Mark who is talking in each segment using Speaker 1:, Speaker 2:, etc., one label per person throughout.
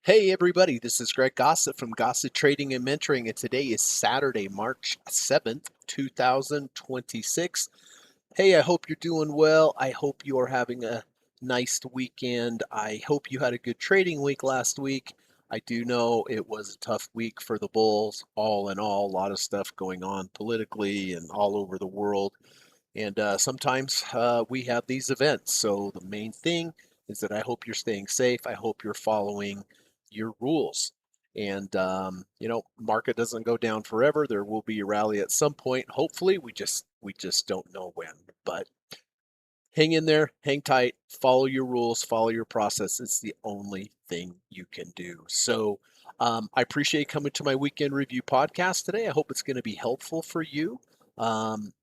Speaker 1: Hey everybody, this is Greg Gossett from Gossett Trading and Mentoring, and today is Saturday, March 7th, 2026. Hey, I hope you're doing well. I hope you are having a nice weekend. I hope you had a good trading week last week. I do know it was a tough week for the bulls, all in all, a lot of stuff going on politically and all over the world. And sometimes we have these events. So the main thing is that I hope you're staying safe. I hope you're following your rules. And market doesn't go down forever. There will be a rally at some point. Hopefully, we just don't know when. But hang in there, hang tight, follow your rules, follow your process. It's the only thing you can do. So I appreciate coming to my weekend review podcast today. I hope it's going to be helpful for you. Um,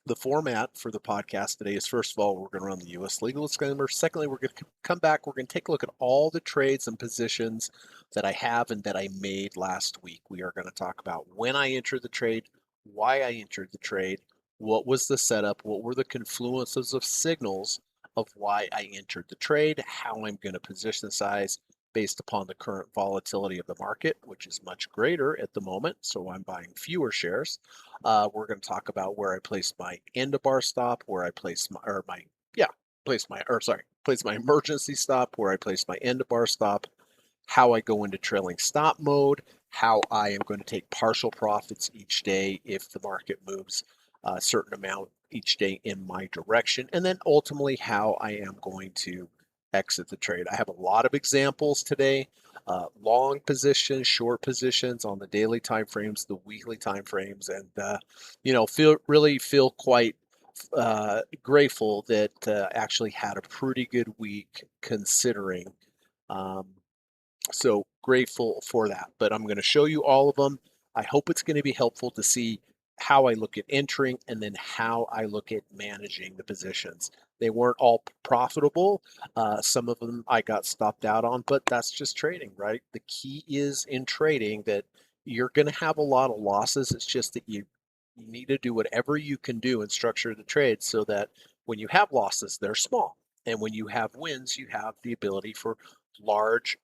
Speaker 1: the format for the podcast today is, first of all, we're going to run the U.S. legal disclaimer. Secondly, we're going to come back. We're going to take a look at all the trades and positions that I have and that I made last week. We are going to talk about when I entered the trade, why I entered the trade, what was the setup, what were the confluences of signals of why I entered the trade, how I'm going to position size based upon the current volatility of the market, which is much greater at the moment. So I'm buying fewer shares. We're going to talk about where I place my end of bar stop, where I place place my emergency stop, where I place my end of bar stop, how I go into trailing stop mode, how I am going to take partial profits each day if the market moves a certain amount each day in my direction, and then ultimately how I am going to exit the trade. I have a lot of examples today, long positions, short positions on the daily time frames, the weekly time frames, and feel quite grateful that actually had a pretty good week considering. Um, so grateful for that. But I'm going to show you all of them. I hope it's going to be helpful to see how I look at entering and then how I look at managing the positions. They weren't all profitable. Some of them I got stopped out on, but that's just trading, right? The key is in trading that you're going to have a lot of losses. It's just that you need to do whatever you can do and structure the trade so that when you have losses, they're small. And when you have wins, you have the ability for large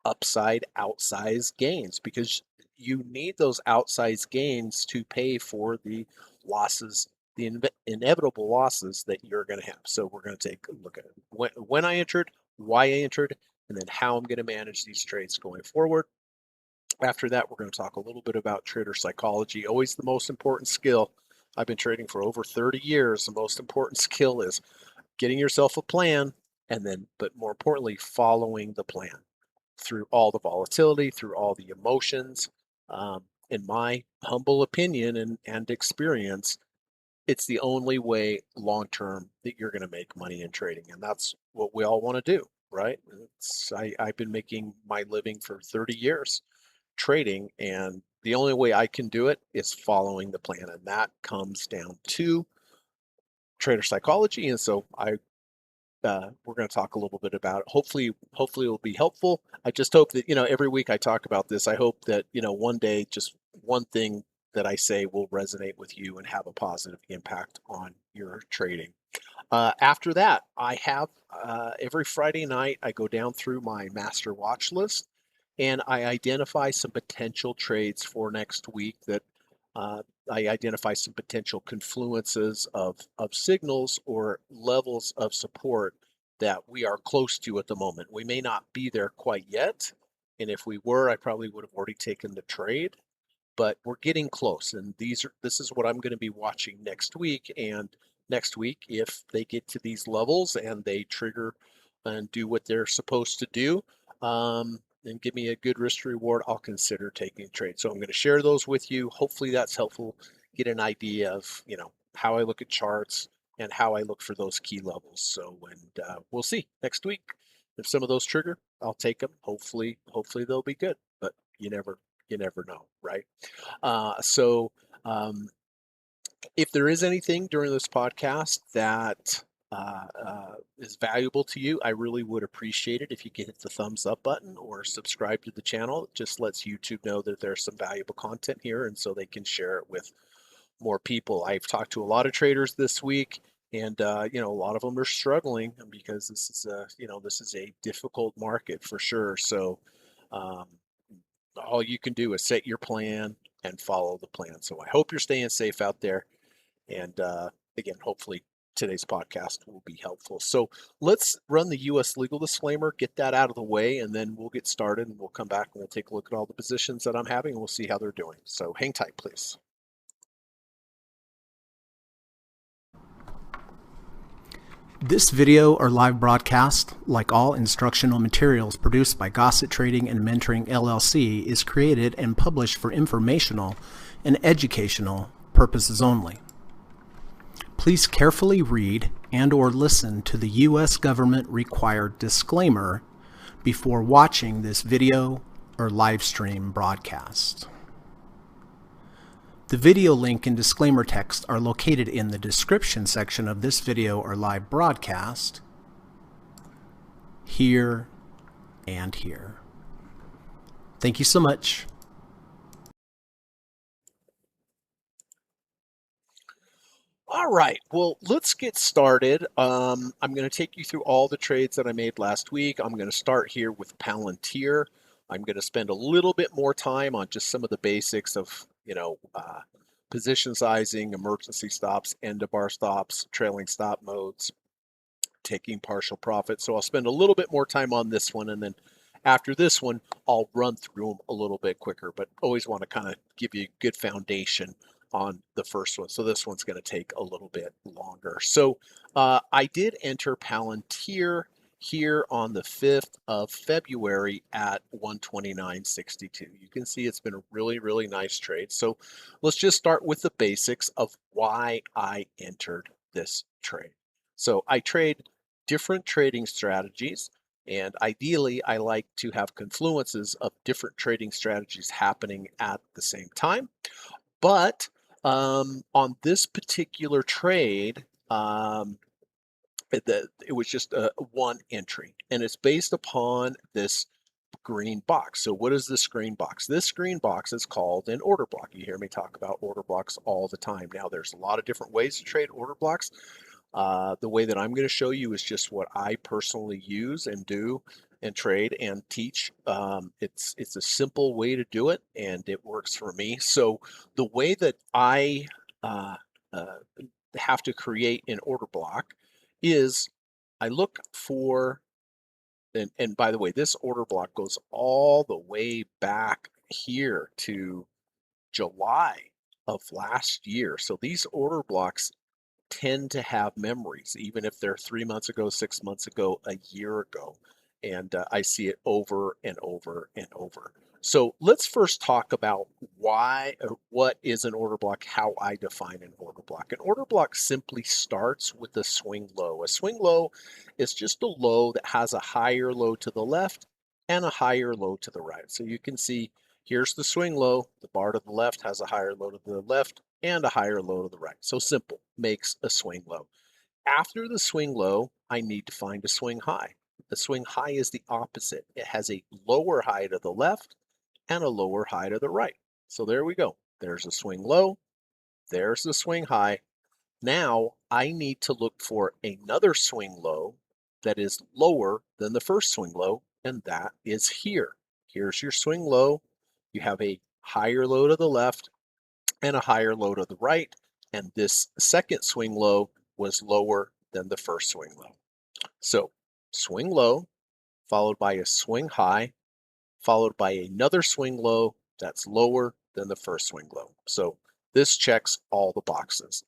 Speaker 1: upside outsized gains because you need those outsized gains to pay for the losses, the inevitable losses that you're going to have. So we're going to take a look at when I entered, why I entered, and then how I'm going to manage these trades going forward. After that, we're going to talk a little bit about trader psychology, always the most important skill. I've been trading for over 30 years. The most important skill is getting yourself a plan and then, but more importantly, following the plan through all the volatility, through all the emotions. In my humble opinion and experience, it's the only way long term that you're going to make money in trading. And that's what we all want to do, right? I've been making my living for 30 years trading, and the only way I can do it is following the plan. And that comes down to trader psychology. And so we're going to talk a little bit about it. Hopefully it'll be helpful. I just hope that, every week I talk about this. I hope that, one day, just one thing that I say will resonate with you and have a positive impact on your trading. After that, I have every Friday night, I go down through my master watch list and I identify some potential trades for next week that I identify some potential confluences of signals or levels of support that we are close to at the moment. We may not be there quite yet. And if we were, I probably would have already taken the trade, but we're getting close. And this is what I'm going to be watching next week. And next week, if they get to these levels and they trigger and do what they're supposed to do, and give me a good risk to reward, I'll consider taking a trade. So I'm going to share those with you. Hopefully that's helpful. Get an idea of, how I look at charts and how I look for those key levels. So, and we'll see next week if some of those trigger, I'll take them. Hopefully they'll be good, but you never know, right? So if there is anything during this podcast that is valuable to you, I really would appreciate it if you could hit the thumbs up button or subscribe to the channel. It just lets YouTube know that there's some valuable content here, and so they can share it with more people. I've talked to a lot of traders this week, And you know, a lot of them are struggling because this is a, you know, this is a difficult market for sure. So um, all you can do is set your plan and follow the plan. So I hope you're staying safe out there. And again, hopefully today's podcast will be helpful. So let's run the U.S. legal disclaimer, get that out of the way, and then we'll get started and we'll come back and we'll take a look at all the positions that I'm having and we'll see how they're doing. So hang tight, please.
Speaker 2: This video or live broadcast, like all instructional materials produced by Gossett Trading and Mentoring LLC, is created and published for informational and educational purposes only. Please carefully read and/or listen to the U.S. government required disclaimer before watching this video or live stream broadcast. The video link and disclaimer text are located in the description section of this video or live broadcast, here and here. Thank you so much.
Speaker 1: All right, well, let's get started. I'm going to take you through all the trades that I made last week. I'm going to start here with Palantir. I'm going to spend a little bit more time on just some of the basics of, you know, position sizing, emergency stops, end of bar stops, trailing stop modes, taking partial profit. So I'll spend a little bit more time on this one, and then after this one, I'll run through them a little bit quicker, but always want to kind of give you a good foundation on the first one. So this one's going to take a little bit longer. So I did enter Palantir here on the 5th of February at 129.62. You can see it's been a really, really nice trade. So let's just start with the basics of why I entered this trade. So I trade different trading strategies, and ideally I like to have confluences of different trading strategies happening at the same time. But on this particular trade, it was just one entry, and it's based upon this green box. So what is this green box? This green box is called an order block. You hear me talk about order blocks all the time. Now, there's a lot of different ways to trade order blocks. The way that I'm going to show you is just what I personally use and do and trade and teach. It's a simple way to do it, and it works for me. So the way that I have to create an order block is I look for, and by the way, this order block goes all the way back here to July of last year. So these order blocks tend to have memories, even if they're 3 months ago, 6 months ago, a year ago. And I see it over and over and over. So let's first talk about what is an order block, how I define an order block. An order block simply starts with a swing low. A swing low is just a low that has a higher low to the left and a higher low to the right. So you can see here's the swing low. The bar to the left has a higher low to the left and a higher low to the right. So simple, makes a swing low. After the swing low, I need to find a swing high. The swing high is the opposite. It has a lower high to the left and a lower high to the right. So there we go. There's a swing low. There's the swing high. Now I need to look for another swing low that is lower than the first swing low, and that is here. Here's your swing low. You have a higher low to the left and a higher low to the right, and this second swing low was lower than the first swing low. So swing low, followed by a swing high, followed by another swing low that's lower than the first swing low. So this checks all the boxes.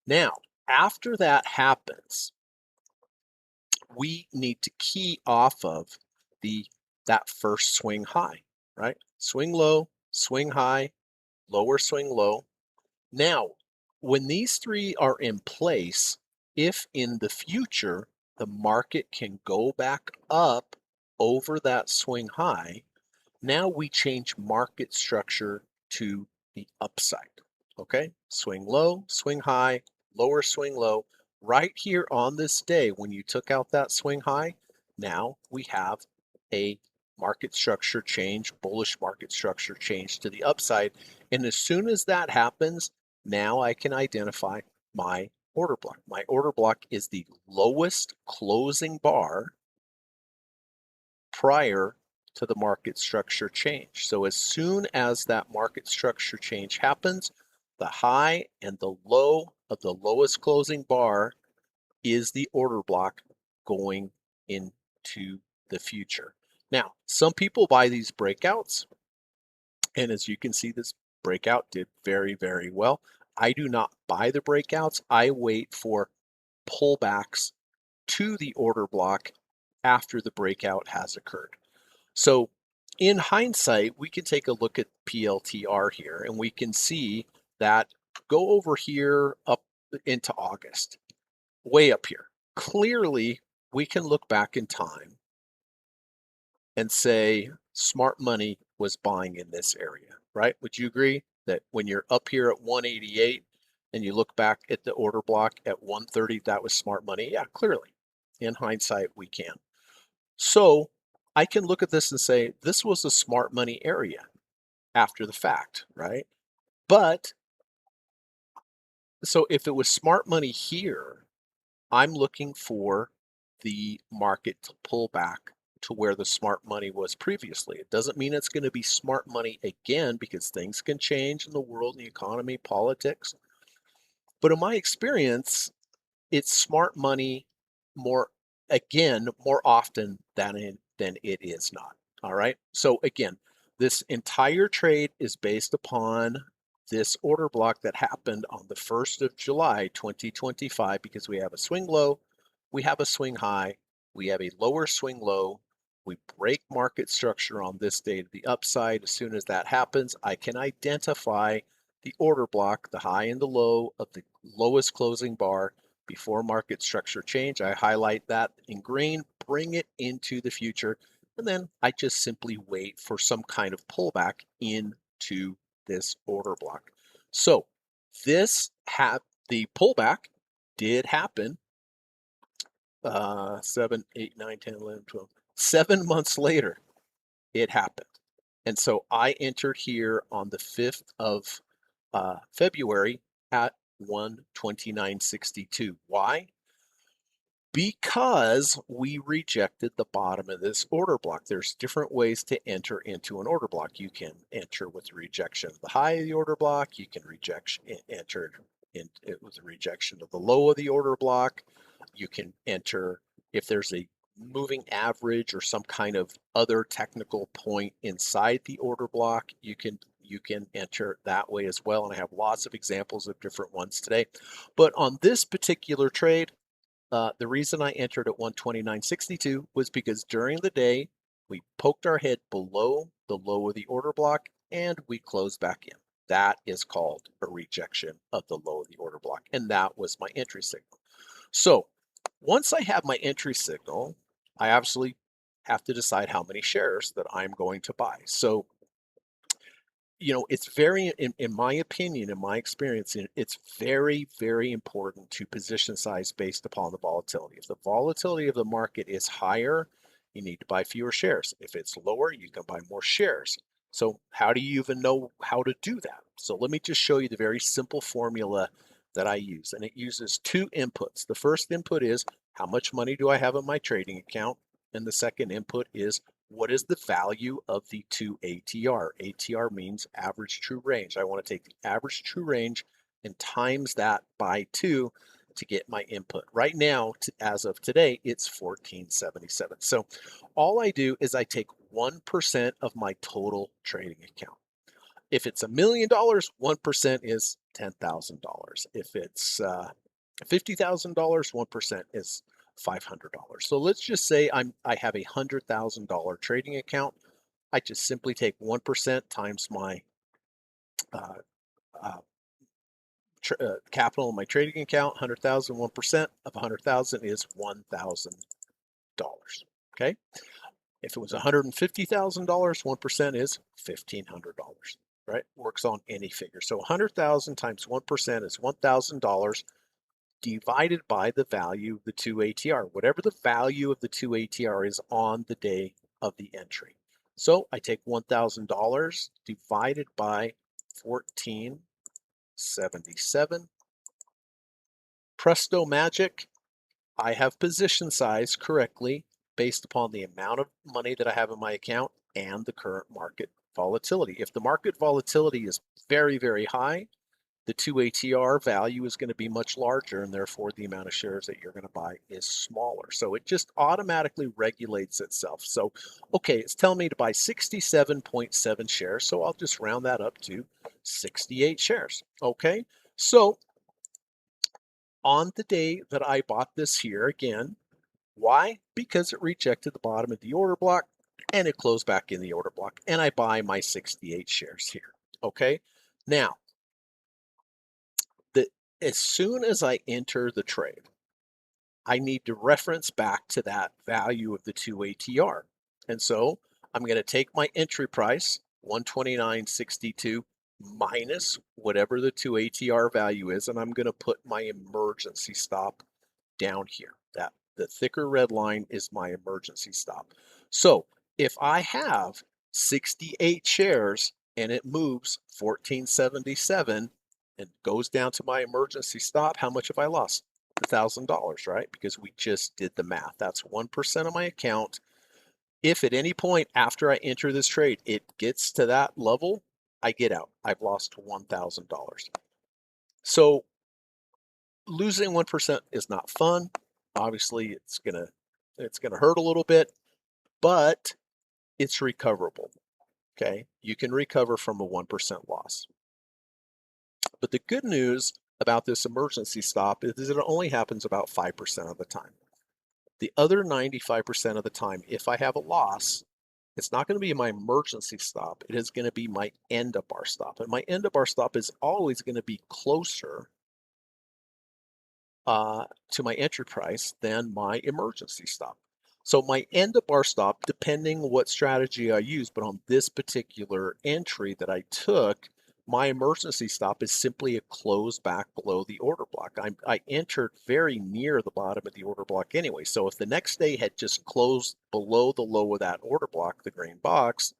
Speaker 1: Now, after that happens, we need to key off of that first swing high, right? Swing low, swing high, lower swing low. Now, when these three are in place, if in the future the market can go back up over that swing high, now we change market structure to the upside. Okay, swing low, swing high, lower swing low. Right here on this day, when you took out that swing high, now we have a market structure change, bullish market structure change to the upside. And as soon as that happens, now I can identify my order block? My order block is the lowest closing bar prior to the market structure change. So as soon as that market structure change happens, the high and the low of the lowest closing bar is the order block going into the future. Now, some people buy these breakouts, and as you can see, this breakout did very, very well. I do not buy the breakouts. I wait for pullbacks to the order block after the breakout has occurred. So in hindsight, we can take a look at PLTR here, and we can see that go over here up into August, way up here. Clearly, we can look back in time and say smart money was buying in this area, right? Would you agree that when you're up here at 188 and you look back at the order block at 130, that was smart money? Yeah, clearly. In hindsight, we can. So I can look at this and say, this was a smart money area after the fact, right? But so if it was smart money here, I'm looking for the market to pull back to where the smart money was previously. It doesn't mean it's going to be smart money again because things can change in the world, in the economy, politics. But in my experience, it's smart money more more often than it is not. All right. So again, this entire trade is based upon this order block that happened on the 1st of July 2025 because we have a swing low, we have a swing high, we have a lower swing low. We break market structure on this day to the upside. As soon as that happens, I can identify the order block, the high and the low of the lowest closing bar before market structure change. I highlight that in green, bring it into the future, and then I just simply wait for some kind of pullback into this order block. So the pullback did happen 7, 8, 9, 10, 11, 12, 7 months later, it happened. And so I entered here on the 5th of February at 129.62. Why? Because we rejected the bottom of this order block. There's different ways to enter into an order block. You can enter with rejection of the high of the order block. You can enter with a rejection of the low of the order block. You can enter if there's a moving average or some kind of other technical point inside the order block. You can enter that way as well. And I have lots of examples of different ones today. But on this particular trade, the reason I entered at 129.62 was because during the day, we poked our head below the low of the order block and we closed back in. That is called a rejection of the low of the order block. And that was my entry signal. So once I have my entry signal, I absolutely have to decide how many shares that I'm going to buy. So it's very, in my opinion, in my experience, it's very, very important to position size based upon the volatility. If the volatility of the market is higher, you need to buy fewer shares. If it's lower, you can buy more shares. So how do you even know how to do that? So let me just show you the very simple formula that I use. And it uses two inputs. The first input is how much money do I have in my trading account? And the second input is what is the value of the 2 ATR? ATR means average true range. I want to take the average true range and times that by 2 to get my input. Right now, as of today, it's 1477. So all I do is I take 1% of my total trading account. If it's $1 million, 1% is $10,000. If it's $50,000, 1% is $500. So let's just say I have a $100,000 trading account. I just simply take 1% times my capital in my trading account. 100,000, 1% of 100,000 is $1,000. Okay. If it was $150,000, 1% is $1,500. Right? Works on any figure. So 100,000 times 1% is $1,000 divided by the value of the 2 ATR, whatever the value of the 2 ATR is on the day of the entry. So I take $1,000 divided by 1477 Presto magic, I have position size correctly based upon the amount of money that I have in my account and the current market volatility. If the market volatility is very, very high, the 2 ATR value is going to be much larger, and therefore the amount of shares that you're going to buy is smaller. So it just automatically regulates itself. So, okay, it's telling me to buy 67.7 shares, so I'll just round that up to 68 shares. Okay, so on the day that I bought this here again, why? Because it rejected the bottom of the order block and it closed back in the order block, and I buy my 68 shares here. Okay, now as soon as I enter the trade, I need to reference back to that value of the 2 ATR. And so I'm going to take my entry price, 129.62, minus whatever the 2 ATR value is, and I'm going to put my emergency stop down here. That the thicker red line is my emergency stop. So if I have 68 shares and it moves 1477 and goes down to my emergency stop, how much have I lost? $1,000, right? Because we just did the math. That's 1% of my account. If at any point after I enter this trade, it gets to that level, I get out. I've lost $1,000. So losing 1% is not fun. Obviously, it's gonna hurt a little bit, but it's recoverable. Okay, you can recover from a 1% loss. But the good news about this emergency stop is it only happens about 5% of the time. The other 95% of the time, if I have a loss, it's not going to be my emergency stop. It is going to be my end of bar stop. And my end of bar stop is always going to be closer to my entry price than my emergency stop. So my end of bar stop, depending what strategy I use, but on this particular entry that I took, my emergency stop is simply a close back below the order block. I entered very near the bottom of the order block anyway. So if the next day had just closed below the low of that order block, the green box,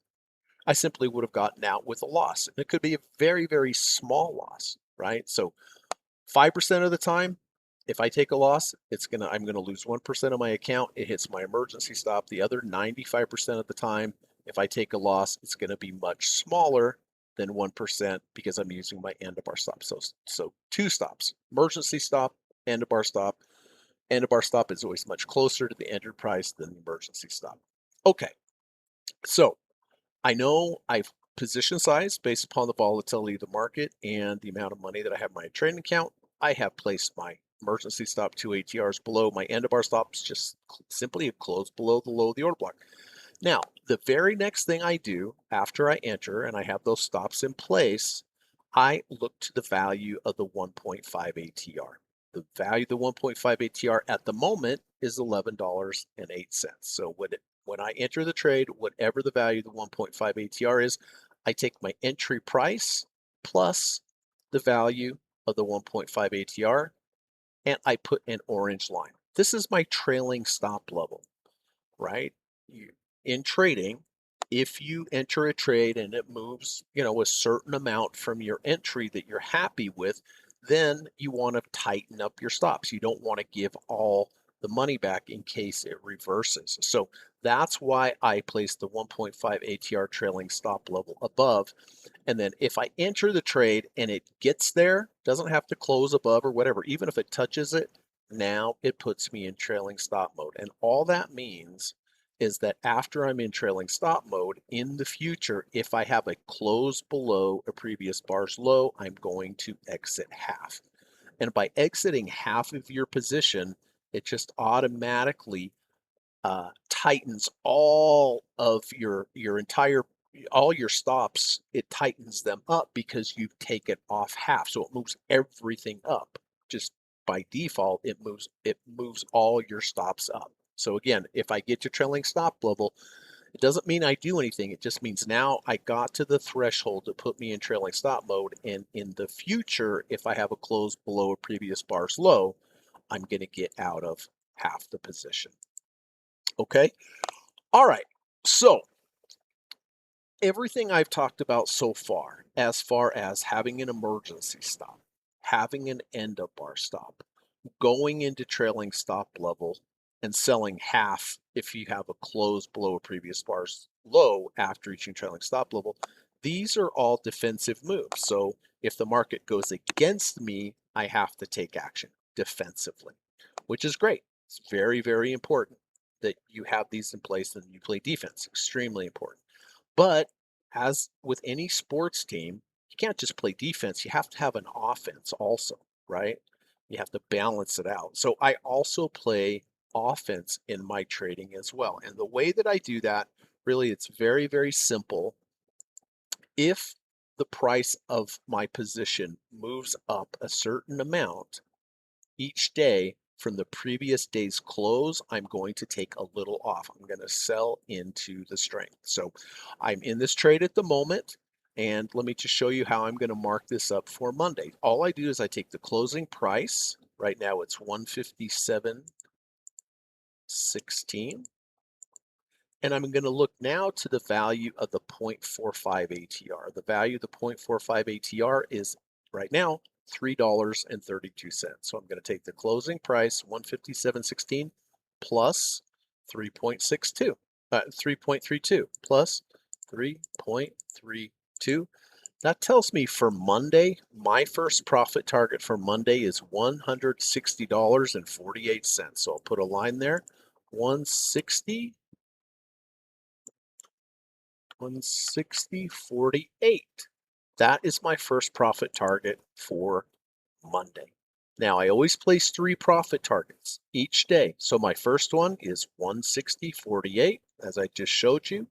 Speaker 1: I simply would have gotten out with a loss. And it could be a very, very small loss, right? So 5% of the time, if I take a loss, I'm gonna lose 1% of my account. It hits my emergency stop. The other 95% of the time, if I take a loss, it's gonna be much smaller than 1% because I'm using my end of bar stop. So two stops: emergency stop, end of bar stop. End of bar stop is always much closer to the enter price than the emergency stop. Okay, so I know I've position size based upon the volatility of the market and the amount of money that I have in my trading account. I have placed my emergency stop 2 ATRs below my end of bar stops, just simply close below the low of the order block. Now, the very next thing I do after I enter and I have those stops in place, I look to the value of the 1.5 ATR. The value of the 1.5 ATR at the moment is $11.08. So when I enter the trade, whatever the value of the 1.5 ATR is, I take my entry price plus the value of the 1.5 ATR and I put an orange line. This is my trailing stop level, right? In trading, if you enter a trade and it moves, a certain amount from your entry that you're happy with, then you want to tighten up your stops. You don't want to give all the money back in case it reverses. So that's why I place the 1.5 ATR trailing stop level above. And then if I enter the trade and it gets there, doesn't have to close above or whatever, even if it touches it, now it puts me in trailing stop mode. And all that means is that after I'm in trailing stop mode, in the future, if I have a close below a previous bar's low, I'm going to exit half. And by exiting half of your position, it just automatically tightens all of all your stops. It tightens them up because you've taken off half. So it moves everything up. Just by default, it moves all your stops up. So again, if I get to trailing stop level, it doesn't mean I do anything. It just means now I got to the threshold to put me in trailing stop mode. And in the future, if I have a close below a previous bar's low, I'm going to get out of half the position. Okay. All right. So everything I've talked about so far as having an emergency stop, having an end of bar stop, going into trailing stop level and selling half if you have a close below a previous bar's low after reaching trailing stop level, these are all defensive moves. So if the market goes against me, I have to take action defensively, which is great. It's very, very important that you have these in place and you play defense. Extremely important. But as with any sports team, you can't just play defense. You have to have an offense also, right? You have to balance it out. So I also play offense in my trading as well. And the way that I do that, really, it's very, very simple. If the price of my position moves up a certain amount each day from the previous day's close, I'm going to take a little off. I'm going to sell into the strength. So I'm in this trade at the moment. And let me just show you how I'm going to mark this up for Monday. All I do is I take the closing price. Right now it's 157.16. And I'm going to look now to the value of the 0.45 ATR. The value of the 0.45 ATR is right now $3.32. So I'm going to take the closing price, 157.16, plus 3.62, 3.32 plus 3.32. That tells me for Monday, my first profit target for Monday is $160.48. So I'll put a line there, 160.48. That is my first profit target for Monday. Now, I always place 3 profit targets each day. So my first one is 160.48, as I just showed you.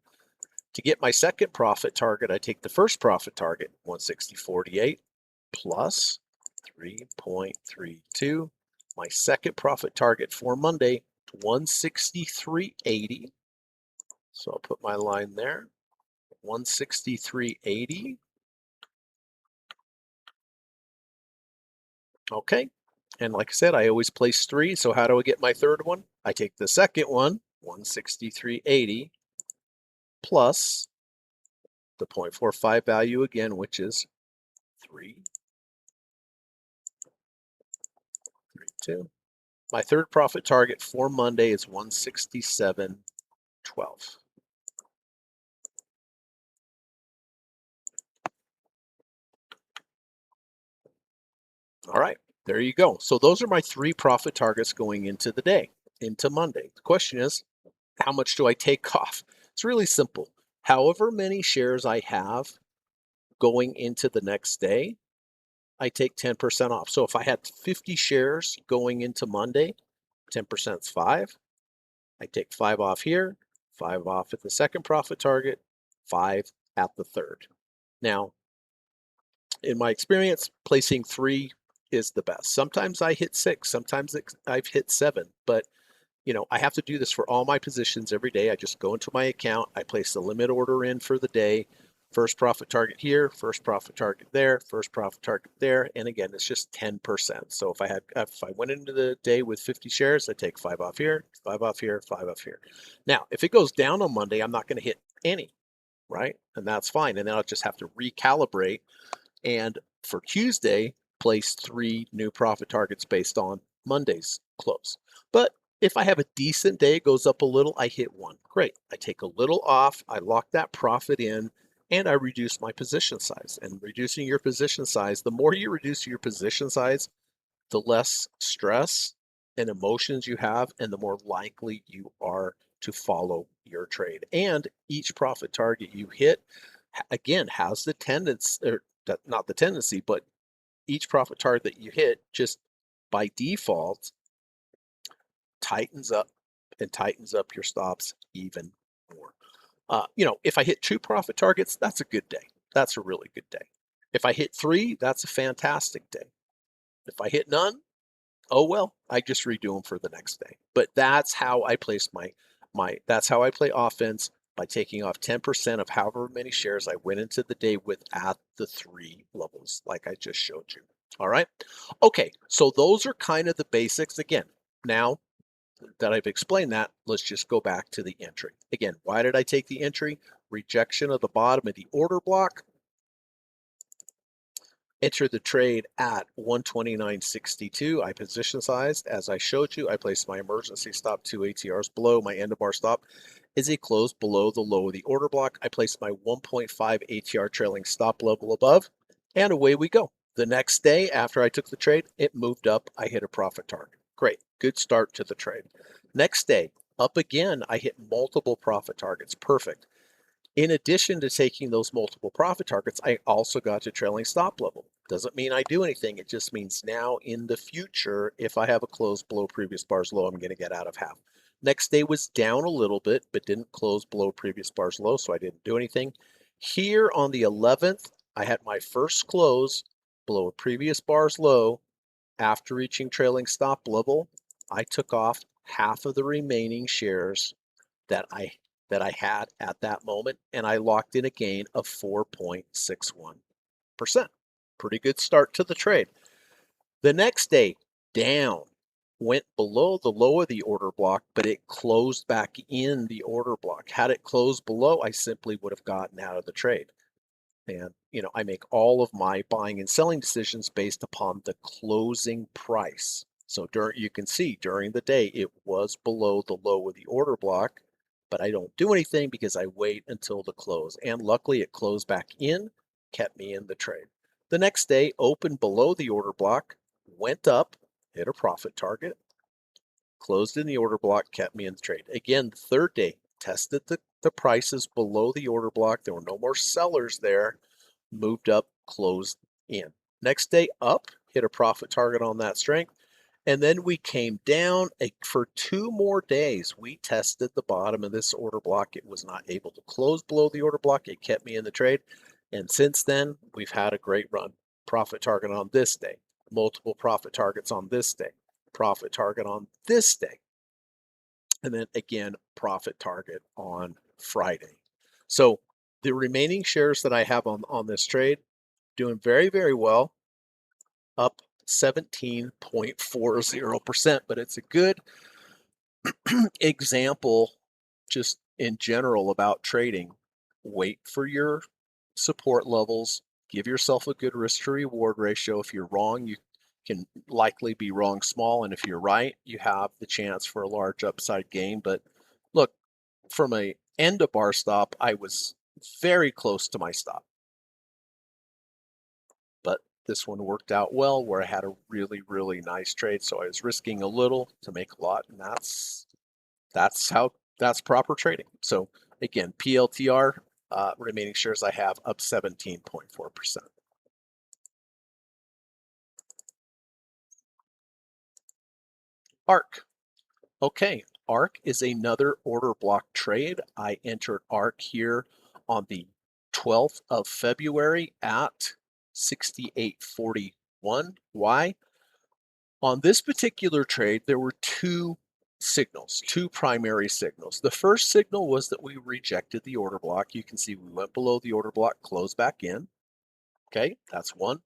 Speaker 1: To get my second profit target, I take the first profit target, 160.48, plus 3.32. My second profit target for Monday, 163.80. So I'll put my line there, 163.80. Okay. And like I said, I always place 3. So how do I get my third one? I take the second one, 163.80, plus the 0.45 value again, which is 3.32. My third profit target for Monday is 167.12. All right, there you go. So those are my 3 profit targets going into the day, into Monday. The question is, how much do I take off? It's really simple. However many shares I have going into the next day, I take 10% off. So if I had 50 shares going into Monday, 10% is 5. I take 5 off here, 5 off at the second profit target, 5 at the third. Now, in my experience, placing 3 is the best. Sometimes I hit 6, sometimes I've hit 7, but I have to do this for all my positions every day. I just go into my account, I place the limit order in for the day, first profit target here, first profit target there, first profit target there, and again, it's just 10%. So if I went into the day with 50 shares, I take 5 off here, 5 off here, 5 off here. Now, if it goes down on Monday, I'm not going to hit any, right? And that's fine. And then I'll just have to recalibrate. And for Tuesday, place 3 new profit targets based on Monday's close. But if I have a decent day, it goes up a little, I hit 1. Great. I take a little off, I lock that profit in, and I reduce my position size. And reducing your position size, the more you reduce your position size, the less stress and emotions you have, and the more likely you are to follow your trade. And each profit target you hit, again, has the tendency, or not the tendency, but each profit target that you hit just by default tightens up your stops even more. If I hit 2 profit targets, that's a good day. That's a really good day. If I hit 3, that's a fantastic day. If I hit none, oh well, I just redo them for the next day. But that's how I place that's how I play offense, by taking off 10% of however many shares I went into the day with at the 3 levels, like I just showed you. All right. Okay, so those are kind of the basics. Again, now that I've explained that, let's just go back to the entry. Again, why did I take the entry? Rejection of the bottom of the order block. Enter the trade at 129.62. I position sized as I showed you. I placed my emergency stop 2 ATRs below. My end of bar stop is a close below the low of the order block. I placed my 1.5 ATR trailing stop level above, and away we go. The next day after I took the trade, it moved up. I hit a profit target. Great, good start to the trade. Next day, up again, I hit multiple profit targets. Perfect. In addition to taking those multiple profit targets, I also got to trailing stop level. Doesn't mean I do anything. It just means now in the future, if I have a close below previous bar's low, I'm going to get out of half. Next day was down a little bit, but didn't close below previous bar's low, so I didn't do anything. Here on the 11th, I had my first close below a previous bar's low. After reaching trailing stop level, I took off half of the remaining shares that I had at that moment, and I locked in a gain of 4.61%. Pretty good start to the trade. The next day, down, went below the low of the order block, but it closed back in the order block. Had it closed below, I simply would have gotten out of the trade. And, I make all of my buying and selling decisions based upon the closing price. So you can see during the day, it was below the low of the order block, but I don't do anything because I wait until the close. And luckily it closed back in, kept me in the trade. The next day, opened below the order block, went up, hit a profit target, closed in the order block, kept me in the trade. Again, the third day, tested the prices below the order block. There were no more sellers there. Moved up, closed in. Next day up, hit a profit target on that strength. And then we came down for 2 more days. We tested the bottom of this order block. It was not able to close below the order block. It kept me in the trade. And since then, we've had a great run. Profit target on this day, multiple profit targets on this day, profit target on this day, and then again, profit target on Friday. So the remaining shares that I have on this trade, doing very, very well, up 17.40%, but it's a good example just in general about trading. Wait for your support levels, give yourself a good risk to reward ratio. If you're wrong, you can likely be wrong small, and if you're right, you have the chance for a large upside gain. But look, from a end of bar stop, I was very close to my stop. But this one worked out well where I had a really, really nice trade. So I was risking a little to make a lot, and that's proper trading. So again, PLTR, remaining shares I have up 17.4%. ARK. Okay, ARK is another order block trade. I entered ARK here on the 12th of February at 68.41. Why? On this particular trade, there were two primary signals. The first signal was that we rejected the order block. You can see we went below the order block, closed back in. Okay, that's one.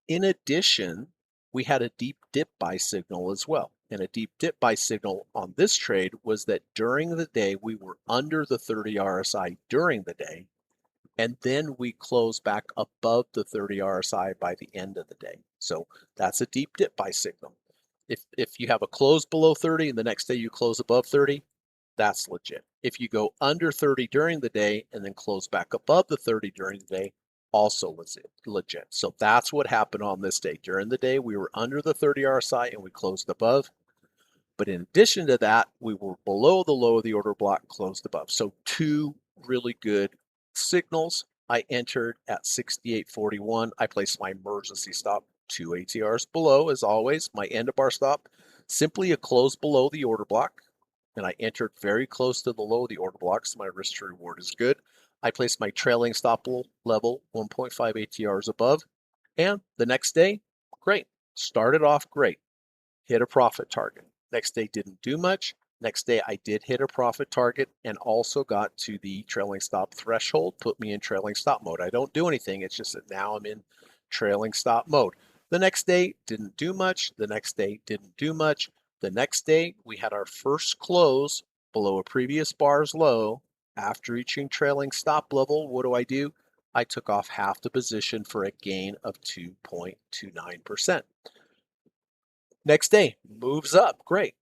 Speaker 1: In addition, we had a deep dip buy signal as well. And a deep dip buy signal on this trade was that during the day, we were under the 30 RSI during the day. And then we closed back above the 30 RSI by the end of the day. So that's a deep dip buy signal. If you have a close below 30 and the next day you close above 30, that's legit. If you go under 30 during the day and then close back above the 30 during the day, also legit. So that's what happened on this day. During the day, we were under the 30 RSI and we closed above. But in addition to that, we were below the low of the order block, closed above. So two really good signals. I entered at 68.41. I placed my emergency stop 2 ATRs below, as always. My end of bar stop, simply a close below the order block. And I entered very close to the low of the order block, so my risk to reward is good. I placed my trailing stop level 1.5 ATRs above. And the next day, great. Started off great. Hit a profit target. Next day didn't do much. Next day I did hit a profit target and also got to the trailing stop threshold, put me in trailing stop mode. I don't do anything. It's just that now I'm in trailing stop mode. The next day didn't do much. The next day didn't do much. The next day we had our first close below a previous bar's low. After reaching trailing stop level, what do? I took off half the position for a gain of 2.29%. Next day, moves up, great.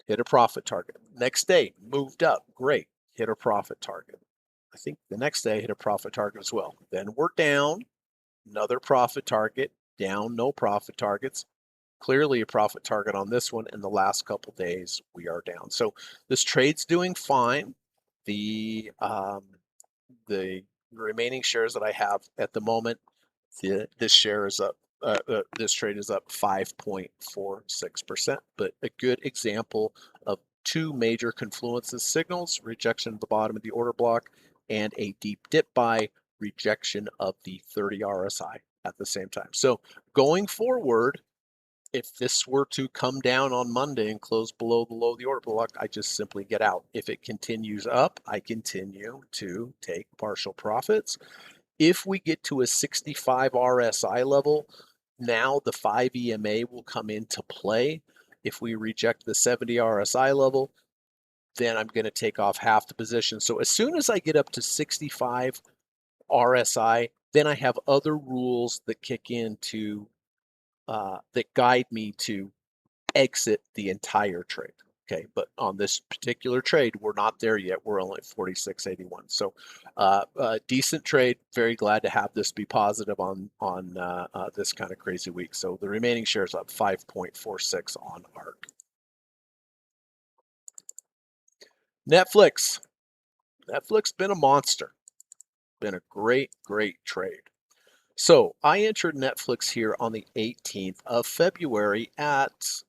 Speaker 1: Hit a profit target. Next day, moved up, great. Hit a profit target. I think the next day hit a profit target as well. Then we're down, another profit target, down, no profit targets. Clearly a profit target on this one. In the last couple days, we are down. So this trade's doing fine. The remaining shares that I have at the moment, this share is up. This trade is up 5.46%, but a good example of two major confluences signals: rejection at the bottom of the order block and a deep dip buy, rejection of the 30 RSI at the same time. So going forward, if this were to come down on Monday and close below the low of the order block, I just simply get out. If it continues up, I continue to take partial profits. If we get to a 65 RSI level, now the 5 EMA will come into play. If we reject the 70 RSI level, then I'm going to take off half the position. So as soon as I get up to 65 RSI, then I have other rules that kick in to that guide me to exit the entire trade. Okay, but on this particular trade, we're not there yet. We're only at 46.81. So decent trade. Very glad to have this be positive on this kind of crazy week. So the remaining shares up 5.46 on ARK. Netflix. Netflix been a monster. Been a great trade. So I entered Netflix here on the 18th of February at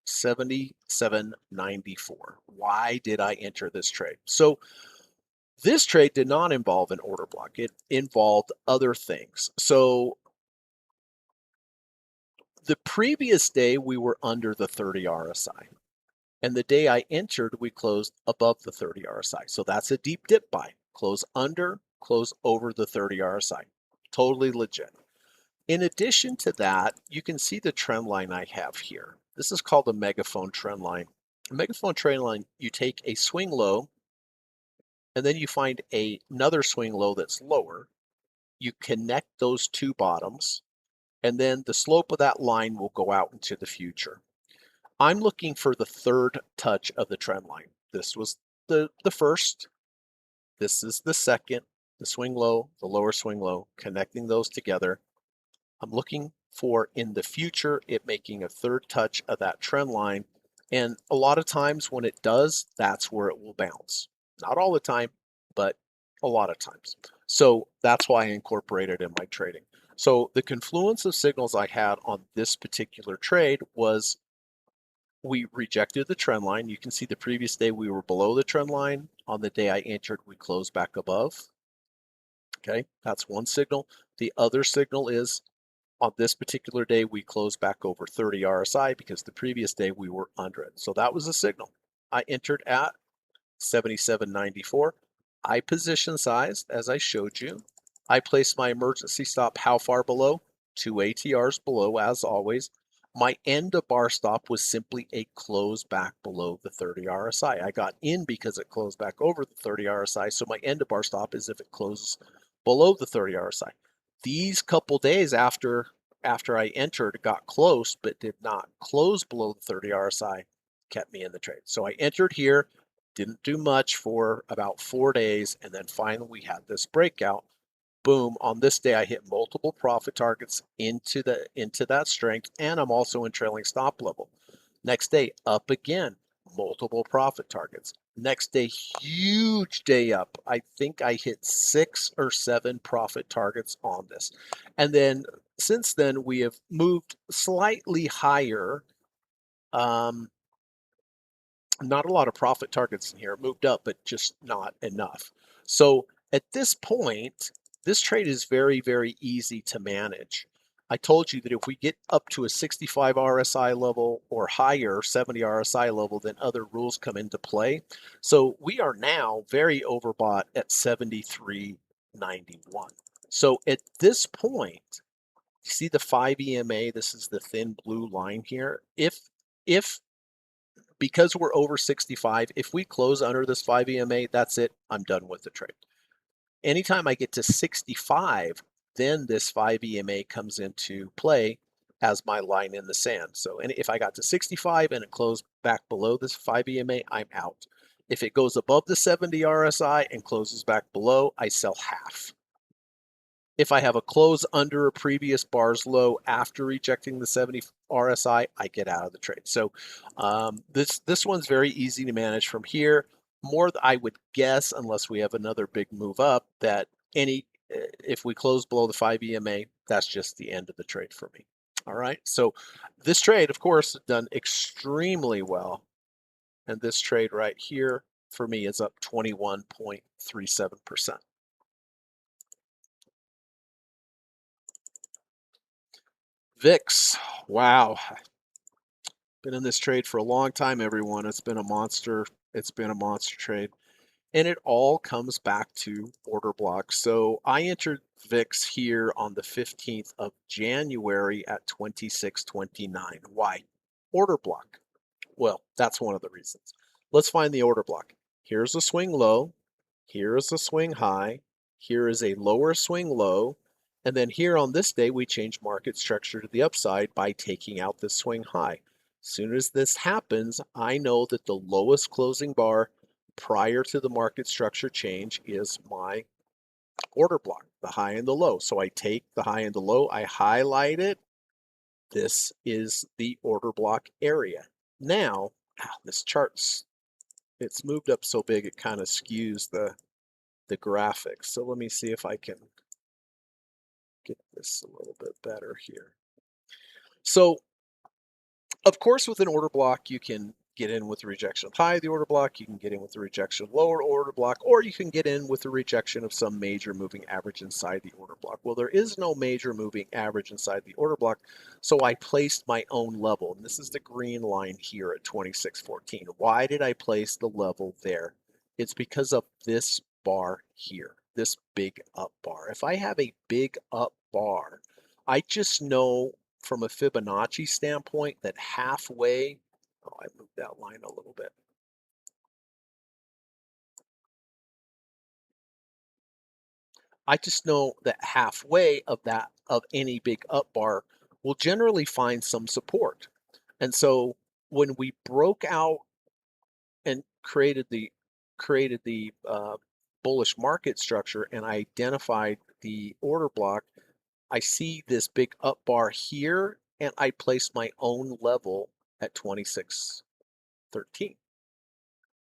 Speaker 1: 77.94. Why did I enter this trade? So this trade did not involve an order block. It involved other things. So the previous day we were under the 30 RSI. And the day I entered, we closed above the 30 RSI. So that's a deep dip buy. Close under, close over the 30 RSI. Totally legit. In addition to that, you can see the trend line I have here. This is called a megaphone trend line. A megaphone trend line, you take a swing low, and then you find another swing low that's lower. You connect those two bottoms, and then the slope of that line will go out into the future. I'm looking for the third touch of the trend line. This was the first. This is the second, the swing low, the lower swing low, connecting those together. I'm looking for, in the future, it making a third touch of that trend line. And a lot of times when it does, that's where it will bounce. Not all the time, but a lot of times. So that's why I incorporated in my trading. So the confluence of signals I had on this particular trade was we rejected the trend line. You can see the previous day we were below the trend line. On the day I entered, we closed back above. Okay, that's one signal. The other signal is on this particular day, we closed back over 30 RSI because the previous day we were under it. So that was a signal. I entered at 77.94. I position sized as I showed you. I placed my emergency stop how far below? 2 ATRs below, as always. My end of bar stop was simply a close back below the 30 RSI. I got in because it closed back over the 30 RSI. So my end of bar stop is if it closes below the 30 RSI. These couple days after I entered, got close, but did not close below the 30 RSI, kept me in the trade. So I entered here, didn't do much for about 4 days, and then finally we had this breakout. Boom, on this day I hit multiple profit targets into that strength, and I'm also in trailing stop level. Next day, up again, multiple profit targets. Next day, huge day up. I think I hit 6 or 7 profit targets on this. And then since then, we have moved slightly higher. Not a lot of profit targets in here. It moved up, but just not enough. So at this point, this trade is very easy to manage. I told you that if we get up to a 65 RSI level or higher, 70 RSI level, then other rules come into play. So we are now very overbought at 73.91. So at this point, you see the 5 EMA, this is the thin blue line here. If because we're over 65, if we close under this 5 EMA, that's it. I'm done with the trade. anytime I get to 65, then this 5 EMA comes into play as my line in the sand. So if I got to 65 and it closed back below this 5 EMA, I'm out. If it goes above the 70 RSI and closes back below, I sell half. If I have a close under a previous bar's low after rejecting the 70 RSI, I get out of the trade. So this one's very easy to manage from here. More, I would guess, unless we have another big move up, that if we close below the 5 EMA, that's just the end of the trade for me. All right. So this trade, of course, done extremely well. And this trade right here for me is up 21.37%. VIX, wow. Been in this trade for a long time, everyone. It's been a monster. It's been a monster trade. And it all comes back to order blocks. So I entered VIX here on the 15th of January at 26.29. Why? Order block. Well, that's one of the reasons. Let's find the order block. Here's a swing low. Here is a swing high. Here is a lower swing low. And then here on this day, we change market structure to the upside by taking out this swing high. As soon as this happens, I know that the lowest closing bar prior to the market structure change is my order block, the high and the low. So I take the high and the low, I highlight it. This is the order block area. Now, this chart's, it's moved up so big it kind of skews the graphics. So let me see if I can get this a little bit better here. So, of course, with an order block, you can get in with the rejection of high of the order block, you can get in with the rejection of lower order block, or you can get in with the rejection of some major moving average inside the order block. Well, there is no major moving average inside the order block, so I placed my own level. And this is the green line here at 26.14. Why did I place the level there? It's because of this bar here, this big up bar. If I have a big up bar, I just know from a Fibonacci standpoint that halfway, oh, I moved that line a little bit. I just know that halfway of any big up bar will generally find some support. And so when we broke out and created the bullish market structure and I identified the order block, I see this big up bar here and I place my own level at 26.13.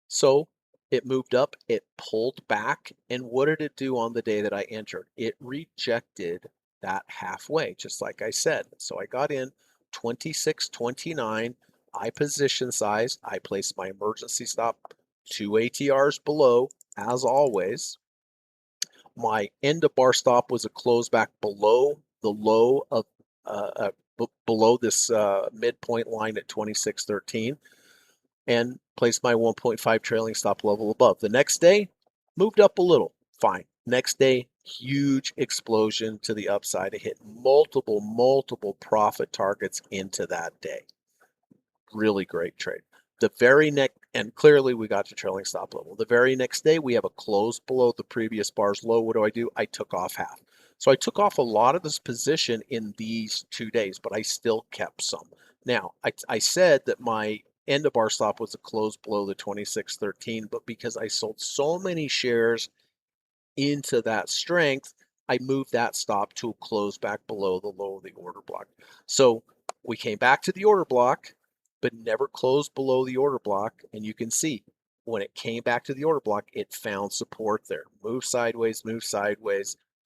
Speaker 1: So it moved up, it pulled back, and what did it do on the day that I entered? It rejected that halfway, just like I said. So I got in 26.29. I position size. I placed my emergency stop 2 ATRs below, as always. My end of bar stop was a close back below the low of below this midpoint line at 26.13. And placed my 1.5 trailing stop level above. The next day, moved up a little, fine. Next day, huge explosion to the upside. It hit multiple profit targets into that day. Really great trade. The very next, and clearly we got to trailing stop level. The very next day, we have a close below the previous bar's low. What do? I took off half. So I took off a lot of this position in these 2 days, but I still kept some. Now, I said that my end of bar stop was a close below the 26.13, but because I sold so many shares into that strength, I moved that stop to a close back below the low of the order block. So we came back to the order block, but never closed below the order block. And you can see when it came back to the order block, it found support there. Moved sideways,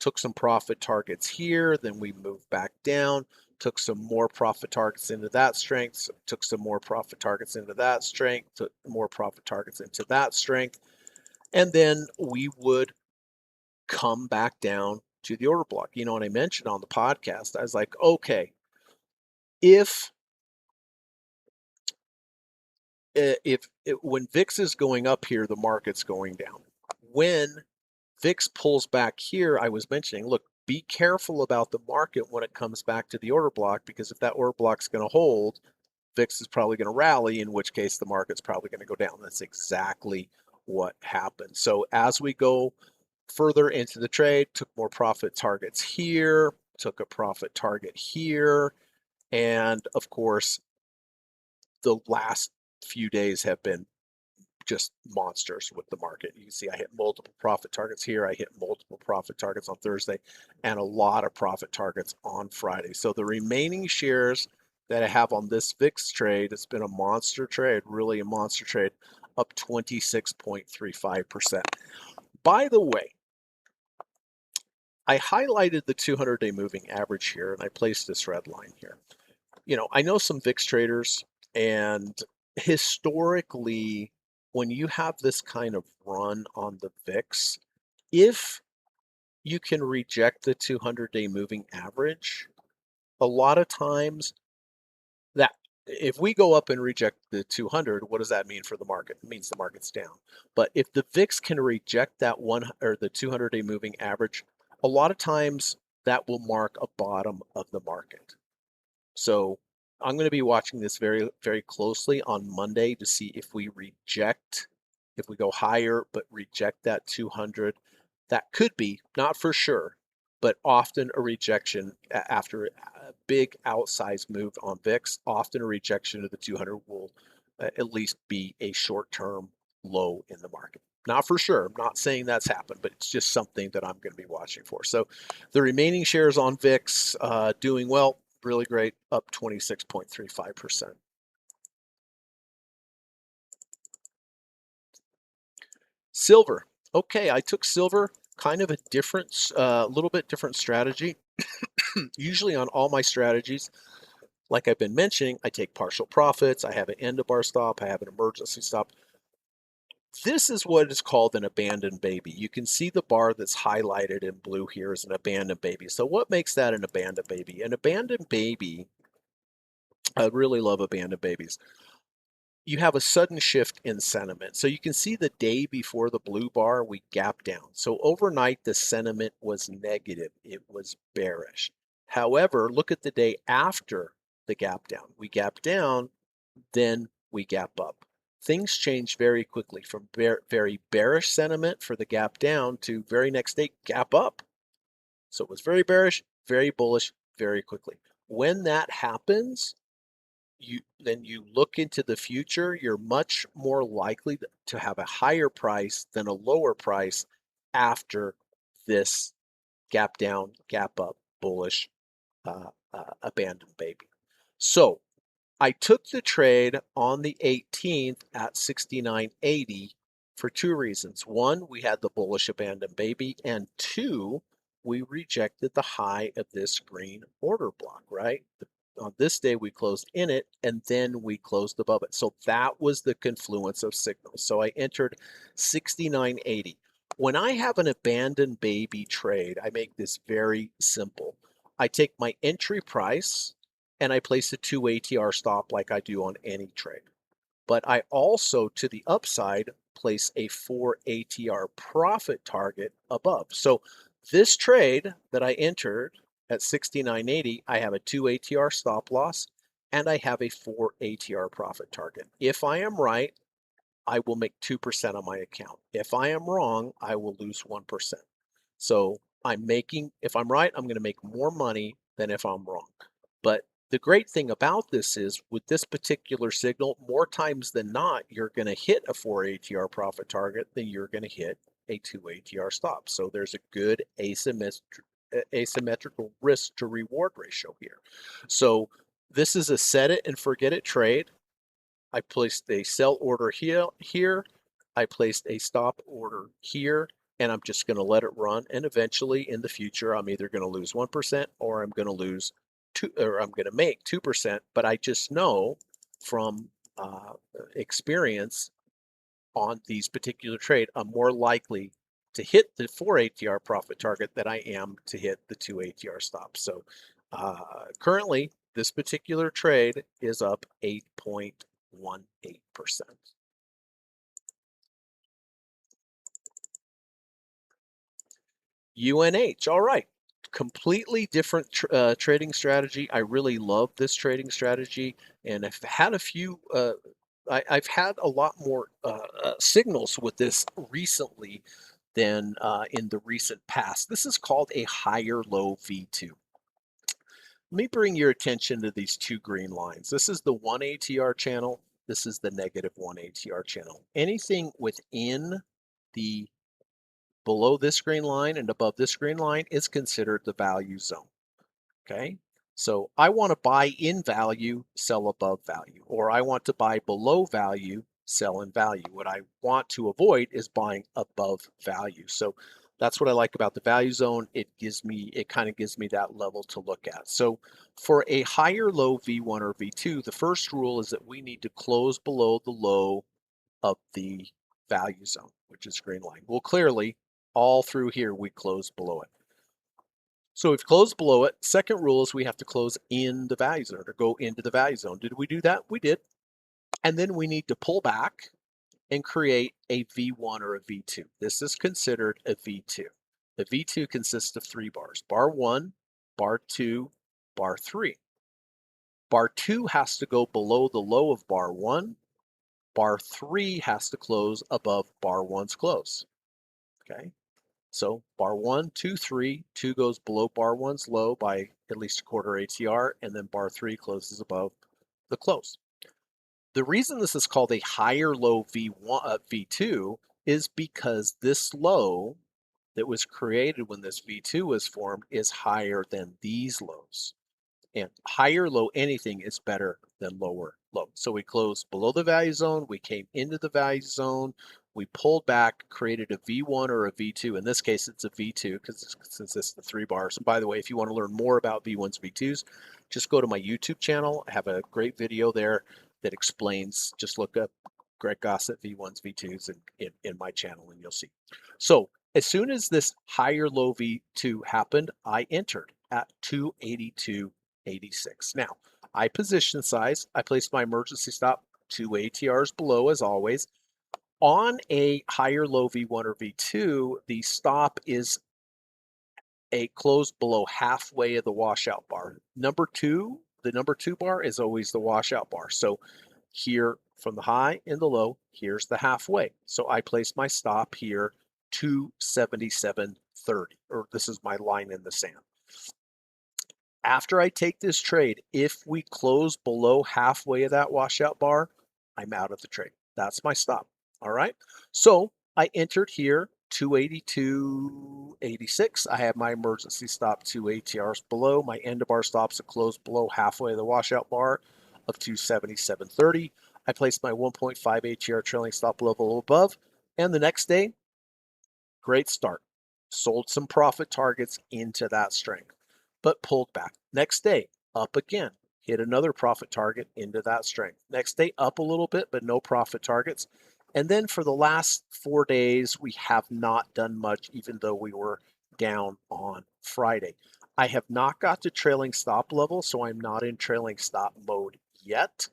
Speaker 1: took some profit targets here, then we moved back down, took some more profit targets into that strength, took some more profit targets into that strength, took more profit targets into that strength, and then we would come back down to the order block. You know, and I mentioned on the podcast, I was like, okay, when VIX is going up here, the market's going down. When VIX pulls back here, I was mentioning, look, be careful about the market when it comes back to the order block, because if that order block's going to hold, VIX is probably going to rally, in which case the market's probably going to go down. That's exactly what happened. So as we go further into the trade, took more profit targets here, took a profit target here, and of course, the last few days have been just monsters with the market. You can see I hit multiple profit targets here. I hit multiple profit targets on Thursday and a lot of profit targets on Friday. So the remaining shares that I have on this VIX trade, it's been a monster trade, really a monster trade, up 26.35%. By the way, I highlighted the 200-day moving average here and I placed this red line here. You know, I know some VIX traders, and historically, when you have this kind of run on the VIX, if you can reject the 200-day moving average, a lot of times that if we go up and reject the 200, what does that mean for the market? It means the market's down. But if the VIX can reject that one or the 200-day moving average, a lot of times that will mark a bottom of the market. So I'm going to be watching this very, very closely on Monday to see if we reject, if we go higher but reject that 200. That could be, not for sure, but often a rejection after a big outsized move on VIX. Often a rejection of the 200 will at least be a short-term low in the market. Not for sure. I'm not saying that's happened, but it's just something that I'm going to be watching for. So the remaining shares on VIX doing well, really great, up 26.35%. Silver. Okay, I took silver, kind of a different, little bit different strategy. Usually on all my strategies, like I've been mentioning, I take partial profits. I have an end of bar stop. I have an emergency stop. This is what is called an abandoned baby. You can see the bar that's highlighted in blue here is an abandoned baby. So what makes that an abandoned baby? An abandoned baby, I really love abandoned babies. You have a sudden shift in sentiment. So you can see the day before the blue bar, we gapped down. So overnight, the sentiment was negative. It was bearish. However, look at the day after the gap down. We gap down, then we gap up. Things change very quickly from very bearish sentiment for the gap down to very next day gap up. So it was very bearish, very bullish, very quickly. When that happens, then you look into the future, you're much more likely to have a higher price than a lower price after this gap down, gap up, bullish, abandoned baby. So I took the trade on the 18th at 69.80 for two reasons. One, we had the bullish abandoned baby, and two, we rejected the high of this green order block, right? On this day, we closed in it, and then we closed above it. So that was the confluence of signals. So I entered 69.80. When I have an abandoned baby trade, I make this very simple. I take my entry price and I place a 2 ATR stop like I do on any trade. But I also, to the upside, place a 4 ATR profit target above. So this trade that I entered at 69.80, I have a 2 ATR stop loss and I have a 4 ATR profit target. If I am right, I will make 2% on my account. If I am wrong, I will lose 1%. So if I'm right, I'm going to make more money than if I'm wrong. But the great thing about this is with this particular signal, more times than not, you're going to hit a 4 ATR profit target than you're going to hit a 2 ATR stop. So there's a good asymmetrical risk to reward ratio here. So this is a set it and forget it trade. I placed a sell order here. I placed a stop order here, and I'm just going to let it run. And eventually in the future, I'm either going to lose 1% or I'm going to lose I'm going to make 2%. But I just know from experience on these particular trade, I'm more likely to hit the 4 ATR profit target than I am to hit the 2 ATR stop. So currently, this particular trade is up 8.18%. UNH, all right. Completely different trading strategy. I really love this trading strategy, and I've had a few. I've had a lot more signals with this recently. than in the recent past. This is called a higher low V2. Let me bring your attention to these two green lines. This is the 1 ATR channel. This is the negative 1 ATR channel. Anything within the below this green line and above this green line is considered the value zone. Okay, so I want to buy in value, sell above value, or I want to buy below value, sell in value. What I want to avoid is buying above value. So that's what I like about the value zone. It kind of gives me that level to look at. So for a higher low V1 or V2, the first rule is that we need to close below the low of the value zone, which is green line. Well, clearly all through here we close below it. So we've closed below it. Second rule is we have to close in the value zone or go into the value zone. Did we do that? We did. And then we need to pull back and create a V1 or a V2. This is considered a V2. The V2 consists of 3 bars. Bar 1, bar 2, bar 3. Bar 2 has to go below the low of bar 1. Bar 3 has to close above bar 1's close. Okay. So bar 1, 2, 3, 2 goes below bar 1's low by at least a quarter ATR, and then bar 3 closes above the close. The reason this is called a higher low V2 is because this low that was created when this V2 was formed is higher than these lows. And higher low anything is better than lower low. So we closed below the value zone, we came into the value zone, we pulled back, created a V1 or a V2. In this case, it's a V2 since it's the 3 bars. And by the way, if you want to learn more about V1s, V2s, just go to my YouTube channel. I have a great video there that explains, just look up Greg Gossett V1s, V2s in my channel and you'll see. So as soon as this higher low V2 happened, I entered at 282.86. Now, I position size, I placed my emergency stop 2 ATRs below as always. On a higher low V1 or V2, the stop is a close below halfway of the washout bar. The number 2 bar is always the washout bar. So here from the high and the low, here's the halfway. So I place my stop here 277.30, or this is my line in the sand. After I take this trade, if we close below halfway of that washout bar, I'm out of the trade. That's my stop. All right. So I entered here 282.86. I have my emergency stop 2 ATRs below. My end of bar stops are closed below halfway of the washout bar of 277.30. I placed my 1.5 ATR trailing stop level above. And the next day, great start. Sold some profit targets into that strength, but pulled back. Next day, up again. Hit another profit target into that strength. Next day, up a little bit, but no profit targets. And then for the last 4 days, we have not done much, even though we were down on Friday. I have not got to trailing stop level, so I'm not in trailing stop mode yet.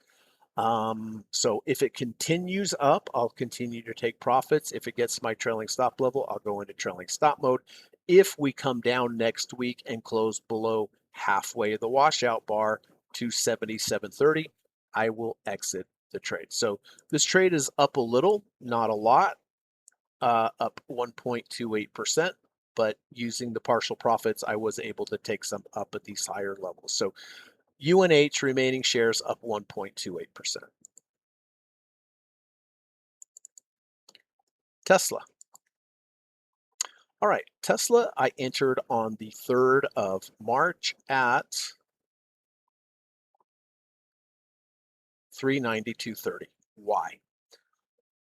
Speaker 1: So if it continues up, I'll continue to take profits. If it gets my trailing stop level, I'll go into trailing stop mode. If we come down next week and close below halfway of the washout bar, 277.30, I will exit the trade. So this trade is up a little, not a lot, up 1.28%, but using the partial profits, I was able to take some up at these higher levels. So UNH remaining shares up 1.28%. Tesla. All right, Tesla, I entered on the 3rd of March at 392.30. Why?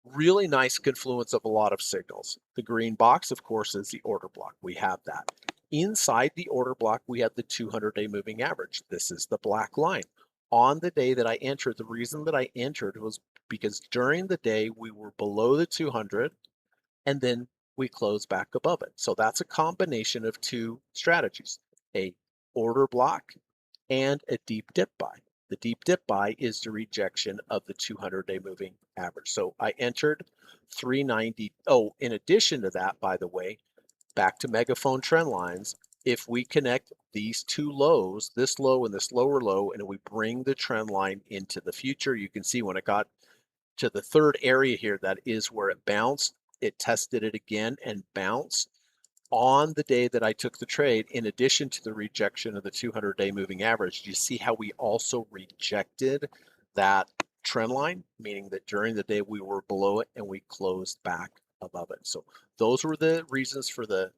Speaker 1: Really nice confluence of a lot of signals. The green box, of course, is the order block. We have that. Inside the order block, we have the 200-day moving average. This is the black line. On the day that I entered, the reason that I entered was because during the day, we were below the 200, and then we closed back above it. So that's a combination of 2 strategies, a order block and a deep dip buy. The deep dip buy is the rejection of the 200-day moving average. So I entered 390. Oh, in addition to that, by the way, back to megaphone trend lines, if we connect these 2 lows, this low and this lower low, and we bring the trend line into the future, you can see when it got to the 3rd area here, that is where it bounced. it tested it again and bounced on the day that I took the trade, in addition to the rejection of the 200-day moving average. Do you see how we also rejected that trend line, meaning that during the day we were below it and we closed back above it? So those were the reasons for the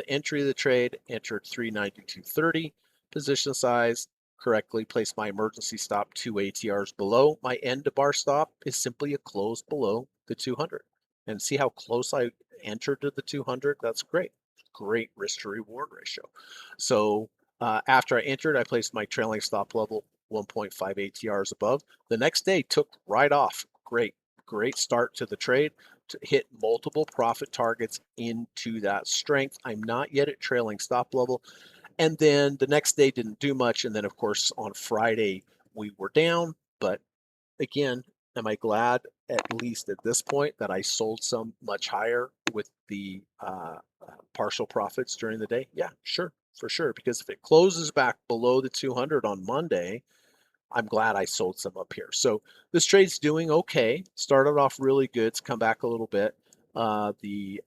Speaker 1: entry of the trade. Entered 392.30, position size correctly, placed my emergency stop 2 ATRs below. My end to bar stop is simply a close below the 200. And see how close I entered to the 200? That's great risk to reward ratio. So after I entered, I placed my trailing stop level 1.5 ATRs above. The next day took right off. Great start to the trade, to hit multiple profit targets into that strength. I'm not yet at trailing stop level. And then the next day didn't do much. And then, of course, on Friday, we were down. But again, am I glad, at least at this point, that I sold some much higher with the partial profits during the day? Yeah, sure, for sure. Because if it closes back below the 200 on Monday, I'm glad I sold some up here. So this trade's doing okay. Started off really good. It's come back a little bit. The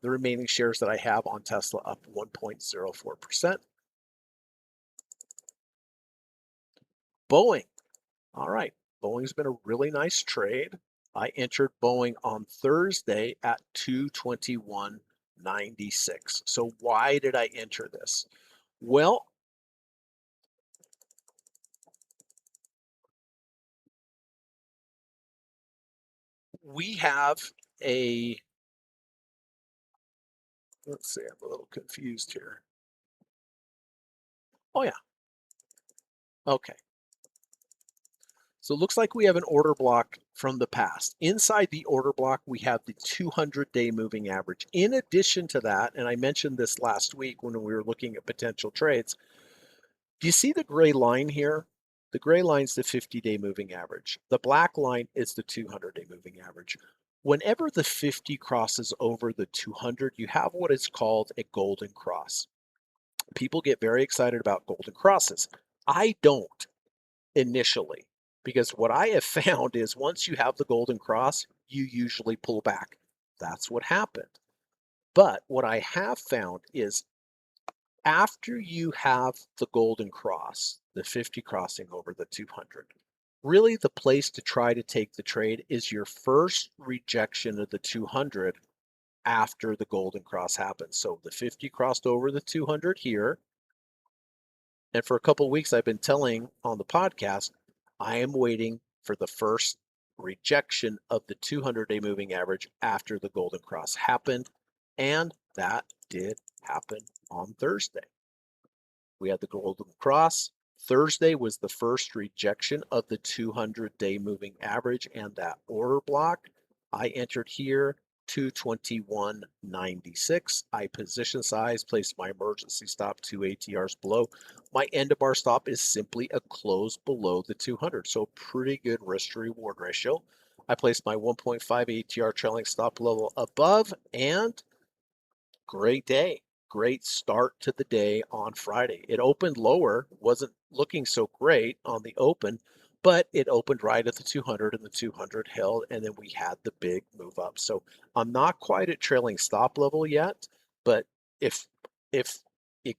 Speaker 1: remaining shares that I have on Tesla up 1.04%. Boeing. All right. Boeing's been a really nice trade. I entered Boeing on Thursday at 221.96. So why did I enter this? Well, we have a, let's see, I'm a little confused here. Oh yeah, okay. So it looks like we have an order block from the past. Inside the order block, we have the 200-day moving average. In addition to that, and I mentioned this last week when we were looking at potential trades, do you see the gray line here? The gray line is the 50-day moving average. The black line is the 200-day moving average. Whenever the 50 crosses over the 200, you have what is called a golden cross. People get very excited about golden crosses. I don't initially, because what I have found is once you have the golden cross, you usually pull back. That's what happened. But what I have found is after you have the golden cross, the 50 crossing over the 200, really the place to try to take the trade is your first rejection of the 200 after the golden cross happens. So the 50 crossed over the 200 here. And for a couple of weeks, I've been telling on the podcast, I am waiting for the first rejection of the 200-day moving average after the golden cross happened. And that did happen on Thursday. We had the golden cross. Thursday was the first rejection of the 200-day moving average and that order block. I entered here 221.96. I position size, placed my emergency stop 2 ATRs below. My end of bar stop is simply a close below the 200. So pretty good risk to reward ratio. I placed my 1.5 ATR trailing stop level above, and great day. Great start to the day on Friday. It opened lower, wasn't looking so great on the open, but it opened right at the 200 and the 200 held, and then we had the big move up. So I'm not quite at trailing stop level yet, but if it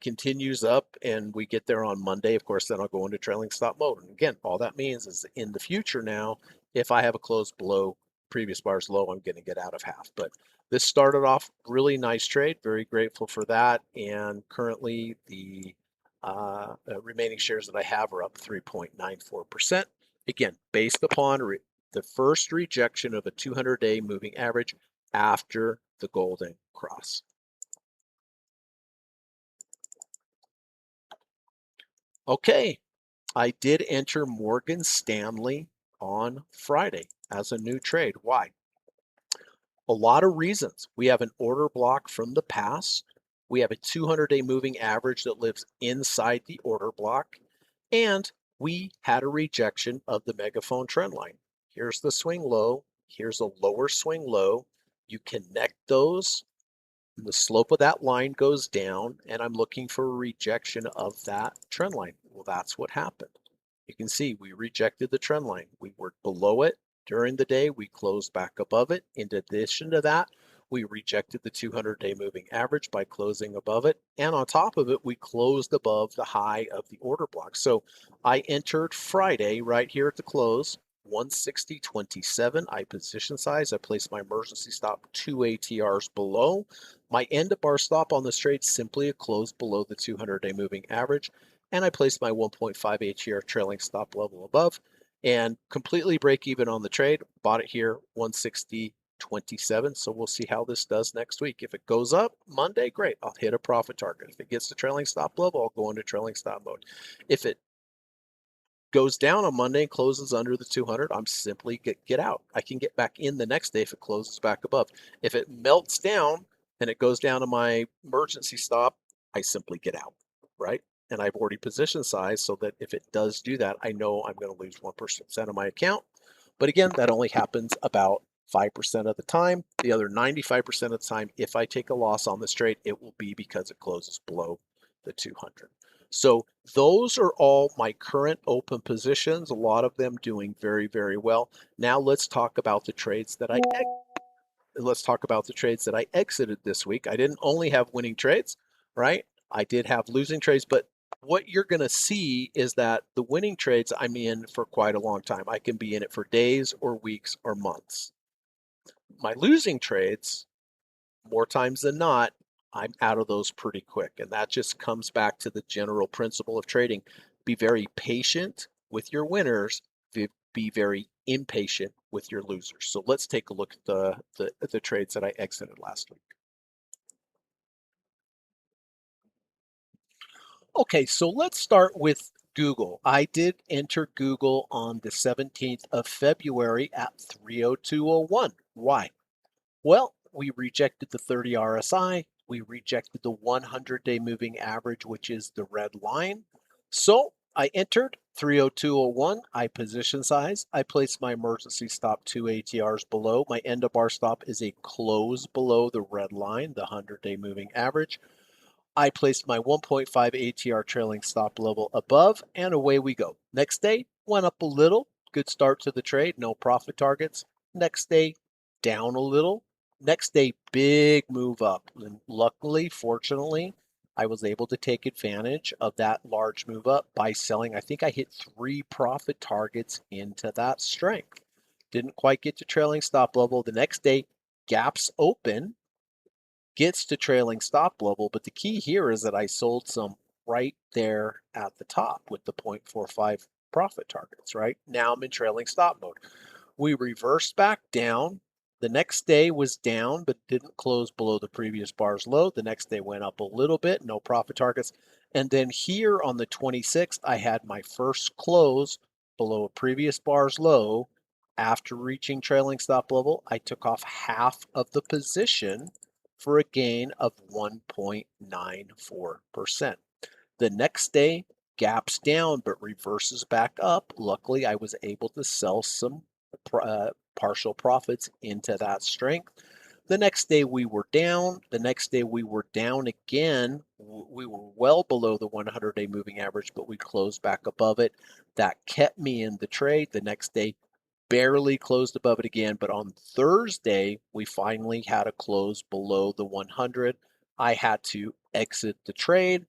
Speaker 1: continues up and we get there on Monday, of course, then I'll go into trailing stop mode. And again, all that means is in the future now, if I have a close below previous bar's low, I'm going to get out of half. But this started off really nice trade. Very grateful for that. And currently the remaining shares that I have are up 3.94%. Again, based upon the first rejection of a 200-day moving average after the golden cross. Okay, I did enter Morgan Stanley on Friday as a new trade. Why? A lot of reasons. We have an order block from the past. We have a 200-day moving average that lives inside the order block. And we had a rejection of the megaphone trend line. Here's the swing low. Here's a lower swing low. You connect those. And the slope of that line goes down, and I'm looking for a rejection of that trend line. Well, that's what happened. You can see we rejected the trend line. We were below it. During the day, we closed back above it. In addition to that, we rejected the 200-day moving average by closing above it. And on top of it, we closed above the high of the order block. So I entered Friday right here at the close, 160.27. I position size. I placed my emergency stop 2 ATRs below. My end of bar stop on this trade, simply a close below the 200-day moving average. And I placed my 1.5 ATR trailing stop level above and completely break even on the trade. Bought it here 160.27. So we'll see how this does next week. If it goes up Monday, great. I'll hit a profit target. If it gets to trailing stop level, I'll go into trailing stop mode. If it goes down on Monday and closes under the 200, I'm simply get out. I can get back in the next day if it closes back above. If it melts down and it goes down to my emergency stop, I simply get out, right? And I've already position size so that if it does do that, I know I'm going to lose 1% of my account. But again, that only happens about 5% of the time. The other 95% of the time, if I take a loss on this trade, it will be because it closes below the 200. So those are all my current open positions, a lot of them doing very, very well. Now let's talk about the trades that I exited this week. I didn't only have winning trades, right? I did have losing trades, but what you're going to see is that the winning trades I'm in for quite a long time. I can be in it for days or weeks or months. My losing trades, more times than not, I'm out of those pretty quick. And that just comes back to the general principle of trading. Be very patient with your winners, be very impatient with your losers. So let's take a look at the trades that I exited last week. Okay, so let's start with Google. I did enter Google on the 17th of February at 302.01. Why? Well, we rejected the 30 RSI. We rejected the 100-day moving average, which is the red line. So I entered 302.01. I position size. I placed my emergency stop 2 ATRs below. My end of bar stop is a close below the red line, the 100-day moving average. I placed my 1.5 ATR trailing stop level above, and away we go. Next day, went up a little. Good start to the trade, no profit targets. Next day, down a little. Next day, big move up. And luckily, fortunately, I was able to take advantage of that large move up by selling. I think I hit 3 profit targets into that strength. Didn't quite get to trailing stop level. The next day, gaps open, gets to trailing stop level, but the key here is that I sold some right there at the top with the 0.45 profit targets, right? Now I'm in trailing stop mode. We reversed back down. The next day was down, but didn't close below the previous bar's low. The next day went up a little bit, no profit targets. And then here on the 26th, I had my first close below a previous bar's low. After reaching trailing stop level, I took off half of the position for a gain of 1.94%. The next day, gaps down but reverses back up. Luckily, I was able to sell some partial profits into that strength. The next day we were down. The next day we were down again. We were well below the 100-day moving average, but we closed back above it. That kept me in the trade. The next day, barely closed above it again, but on Thursday, we finally had a close below the 100. I had to exit the trade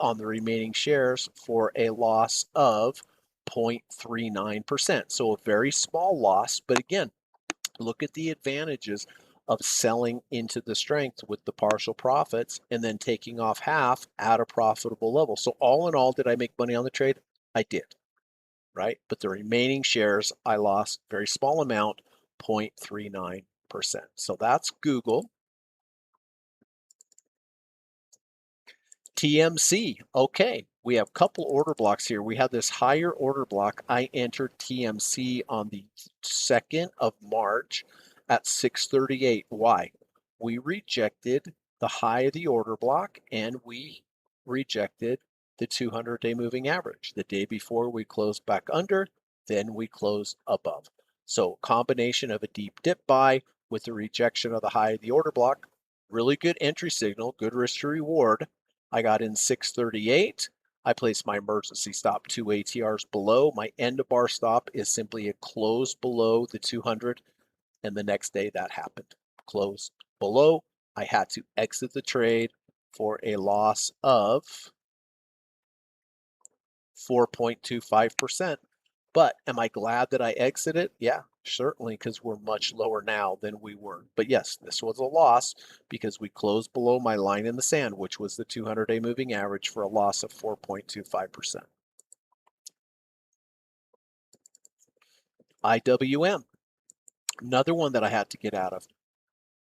Speaker 1: on the remaining shares for a loss of 0.39%. So a very small loss, but again, look at the advantages of selling into the strength with the partial profits and then taking off half at a profitable level. So all in all, did I make money on the trade? I did. Right? But the remaining shares, I lost very small amount, 0.39%. So that's Google. TMC. Okay, we have a couple order blocks here. We have this higher order block. I entered TMC on the 2nd of March at 638. Why? We rejected the high of the order block and we rejected the 200-day moving average. The day before we closed back under, then we closed above. So combination of a deep dip buy with the rejection of the high of the order block, really good entry signal, good risk to reward. I got in 638. I place my emergency stop 2 ATRs below. My end of bar stop is simply a close below the 200, and the next day that happened. Close below. I had to exit the trade for a loss of 4.25%. But am I glad that I exited? Yeah, certainly, because we're much lower now than we were. But yes, this was a loss because we closed below my line in the sand, which was the 200-day moving average, for a loss of 4.25%. IWM, another one that I had to get out of.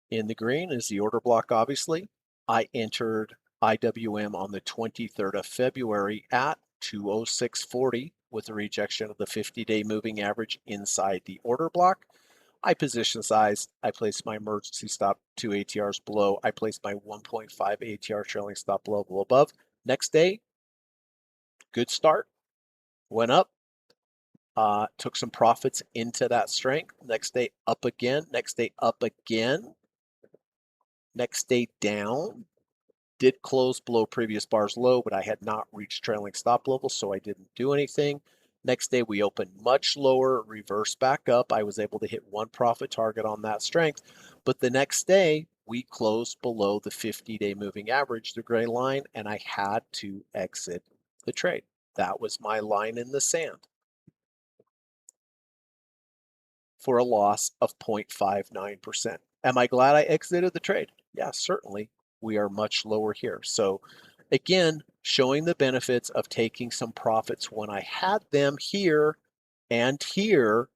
Speaker 1: In the green is the order block, obviously. I entered IWM on the 23rd of February at 206.40 with a rejection of the 50-day moving average inside the order block. I position size. I placed my emergency stop 2 ATRs below. I placed my 1.5 ATR trailing stop below above. Next day, good start. Went up. Took some profits into that strength. Next day, up again. Next day, up again. Next day, down. Did close below previous bar's low, but I had not reached trailing stop level, so I didn't do anything. Next day, we opened much lower, reversed back up. I was able to hit one profit target on that strength, but the next day, we closed below the 50-day moving average, the gray line, and I had to exit the trade. That was my line in the sand for a loss of 0.59%. Am I glad I exited the trade? Yeah, certainly. We are much lower here. So again, showing the benefits of taking some profits when I had them here and here,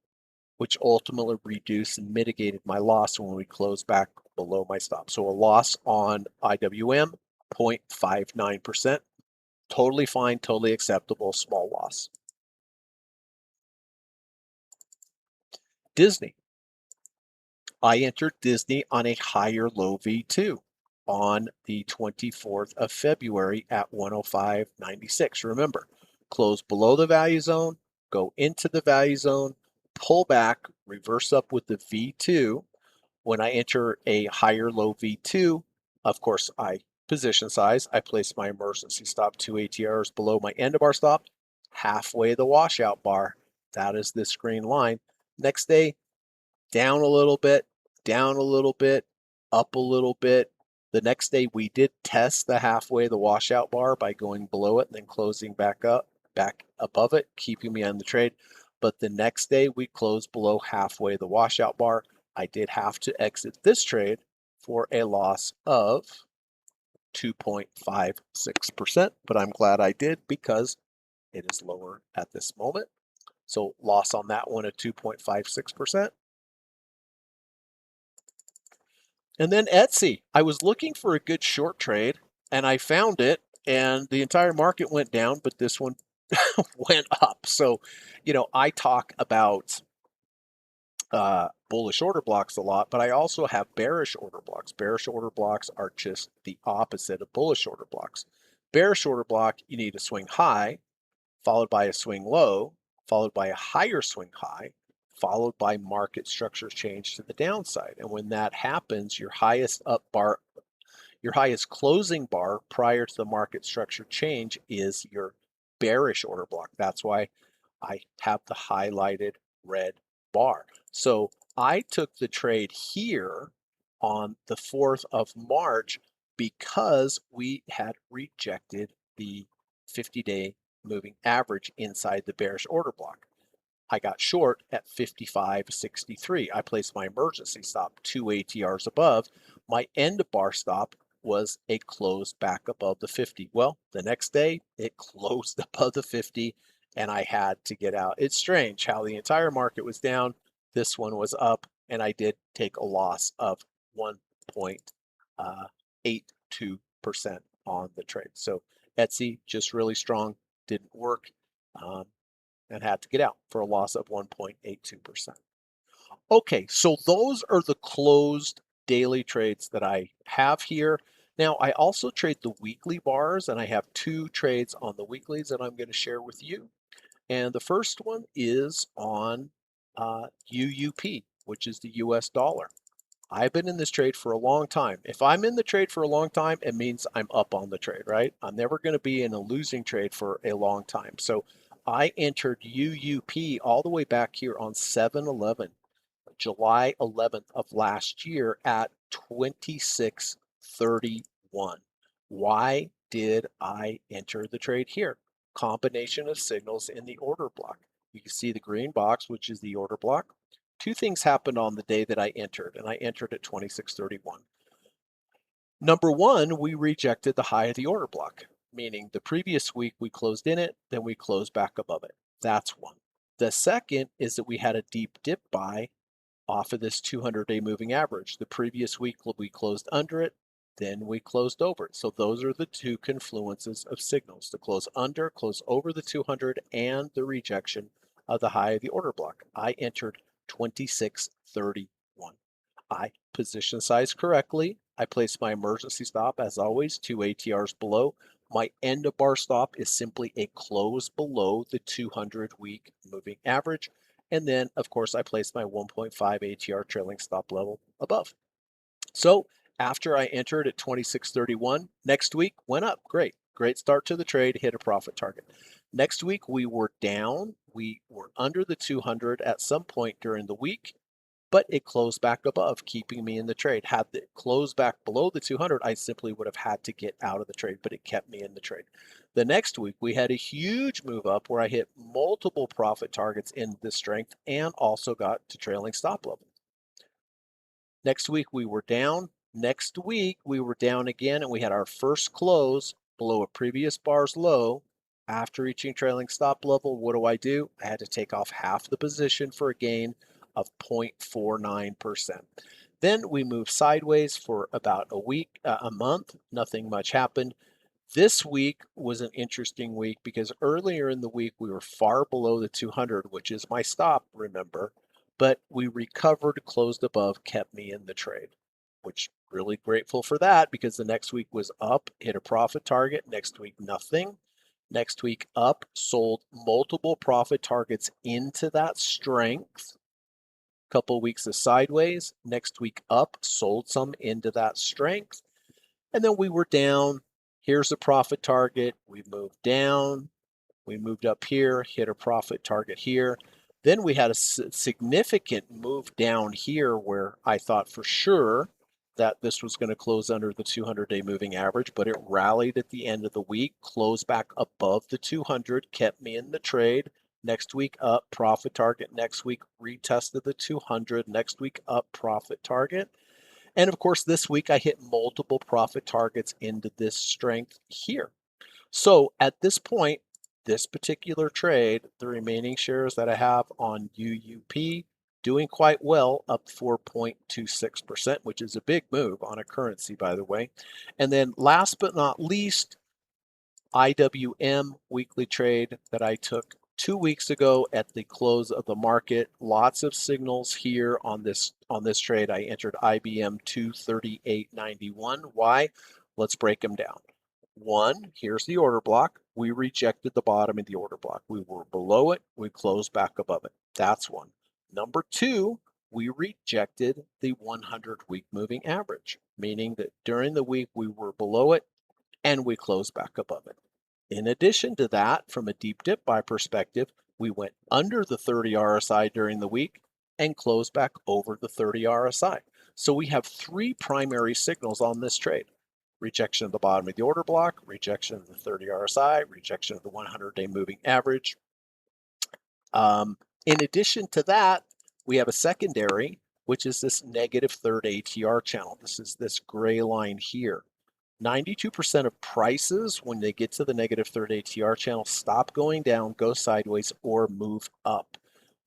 Speaker 1: which ultimately reduced and mitigated my loss when we closed back below my stop. So a loss on IWM, 0.59%. Totally fine, totally acceptable, small loss. Disney. I entered Disney on a higher low V2 on the 24th of February at 105.96. Remember, close below the value zone, go into the value zone, pull back, reverse up with the V2. When I enter a higher low V2, of course, I position size. I place my emergency stop 2 ATRs below my end of bar stop, halfway the washout bar. That is this green line. Next day, down a little bit, down a little bit, up a little bit. The next day we did test the halfway, the washout bar, by going below it and then closing back up, back above it, keeping me on the trade. But the next day we closed below halfway the washout bar. I did have to exit this trade for a loss of 2.56%, but I'm glad I did because it is lower at this moment. So loss on that one at 2.56%. And then Etsy, I was looking for a good short trade and I found it, and the entire market went down, but this one went up. So, I talk about bullish order blocks a lot, but I also have bearish order blocks. Bearish order blocks are just the opposite of bullish order blocks. Bearish order block, you need a swing high, followed by a swing low, followed by a higher swing high, followed by market structure change to the downside. And when that happens, your highest closing bar prior to the market structure change is your bearish order block. That's why I have the highlighted red bar. So I took the trade here on the 4th of March because we had rejected the 50-day moving average inside the bearish order block. I got short at 55.63. I placed my emergency stop 2 ATRs above. My end bar stop was a close back above the 50. Well, the next day it closed above the 50 and I had to get out. It's strange how the entire market was down. This one was up and I did take a loss of 1.82% on the trade. So Etsy, just really strong, didn't work. And had to get out for a loss of 1.82%. Okay, so those are the closed daily trades that I have here. Now, I also trade the weekly bars, and I have 2 trades on the weeklies that I'm going to share with you. And the first one is on UUP, which is the US dollar. I've been in this trade for a long time. If I'm in the trade for a long time, it means I'm up on the trade, right? I'm never going to be in a losing trade for a long time. So I entered UUP all the way back here on 7/11, July 11th of last year at 26.31. Why did I enter the trade here? Combination of signals in the order block. You can see the green box, which is the order block. Two things happened on the day that I entered, and I entered at 26.31. Number one, we rejected the high of the order block, meaning the previous week we closed in it, then we closed back above it. That's one. The second is that we had a deep dip buy off of this 200-day moving average. The previous week we closed under it, then we closed over it. So those are the two confluences of signals: to close under, close over the 200, and the rejection of the high of the order block. I entered 26.31. I position size correctly. I place my emergency stop, as always, 2 ATRs below. My end of bar stop is simply a close below the 200-week moving average. And then, of course, I place my 1.5 ATR trailing stop level above. So after I entered at 26.31, next week went up. Great. Great start to the trade, hit a profit target. Next week, we were down. We were under the 200 at some point during the week, but it closed back above, keeping me in the trade. Had it closed back below the 200, I simply would have had to get out of the trade, but it kept me in the trade. The next week, we had a huge move up where I hit multiple profit targets in this strength and also got to trailing stop level. Next week, we were down. Next week, we were down again, and we had our first close below a previous bar's low. After reaching trailing stop level, what do? I had to take off half the position for a gain of 0.49%. Then we moved sideways for about a month. Nothing much happened. This week was an interesting week because earlier in the week we were far below the 200, which is my stop, remember, but we recovered, closed above, kept me in the trade, which really grateful for that because the next week was up, hit a profit target. Next week, nothing. Next week, up, sold multiple profit targets into that strength. Couple weeks of sideways. Next week, up, sold some into that strength. And then we were down. Here's a profit target. We moved down. We moved up here, hit a profit target here. Then we had a significant move down here where I thought for sure that this was going to close under the 200-day moving average, but it rallied at the end of the week, closed back above the 200, kept me in the trade. Next week up, profit target. Next week retested the 200. Next week up, profit target. And of course, this week I hit multiple profit targets into this strength here. So at this point, this particular trade, the remaining shares that I have on UUP doing quite well, up 4.26%, which is a big move on a currency, by the way. And then last but not least, IWM weekly trade that I took 2 weeks ago at the close of the market. Lots of signals here on this trade. I entered IBM 238.91. Why? Let's break them down. One, here's the order block. We rejected the bottom of the order block. We were below it. We closed back above it. That's one. Number two, we rejected the 100-week moving average, meaning that during the week we were below it and we closed back above it. In addition to that, from a deep dip buy perspective, we went under the 30 RSI during the week and closed back over the 30 RSI. So we have three primary signals on this trade: rejection of the bottom of the order block, rejection of the 30 RSI, rejection of the 100-day moving average. In addition to that, we have a secondary, which is this negative third ATR channel. This is this gray line here. 92% of prices, when they get to the negative third ATR channel, stop going down, go sideways, or move up.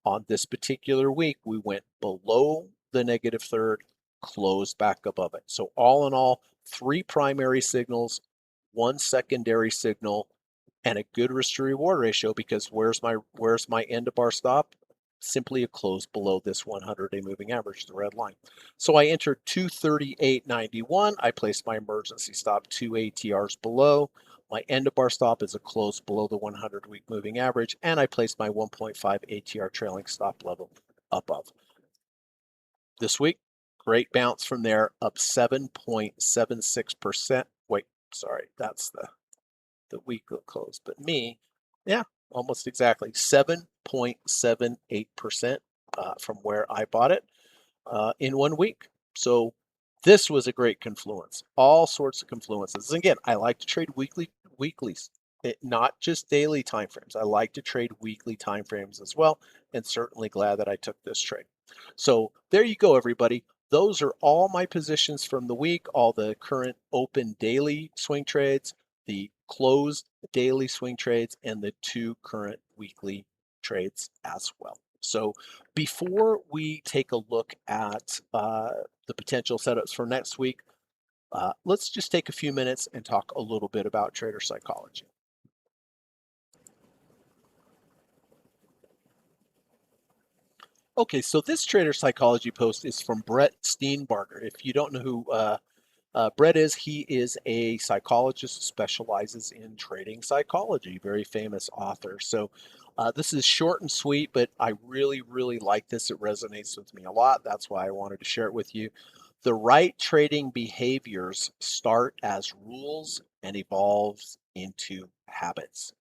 Speaker 1: On this particular week, we went below the negative third, closed back above it. So all in all, three primary signals, one secondary signal, and a good risk to reward ratio, because where's my end of bar stop? Simply a close below this 100-day moving average, the red line. So I entered 238.91. I placed my emergency stop 2 ATRs below. My end of bar stop is a close below the 100-week moving average, and I placed my 1.5 ATR trailing stop level above. This week, Great bounce from there, up 7.76%. Wait, sorry, that's the weekly close. But yeah, almost exactly 7.78% from where I bought it in 1 week. So this was a great confluence, all sorts of confluences. And again, I like to trade weeklies, not just daily timeframes. I like to trade weekly timeframes as well, and certainly glad that I took this trade. So there you go, everybody. Those are all my positions from the week, all the current open daily swing trades, the closed daily swing trades, and the 2 current weekly trades as well. So before we take a look at the potential setups for next week, let's just take a few minutes and talk a little bit about trader psychology. Okay, so this trader psychology post is from Brett Steenbarger. If you don't know who Brett is, he is a psychologist who specializes in trading psychology, very famous author. So this is short and sweet, but I really, really like this. It resonates with me a lot. That's why I wanted to share it with you. The right trading behaviors start as rules and evolves into habits.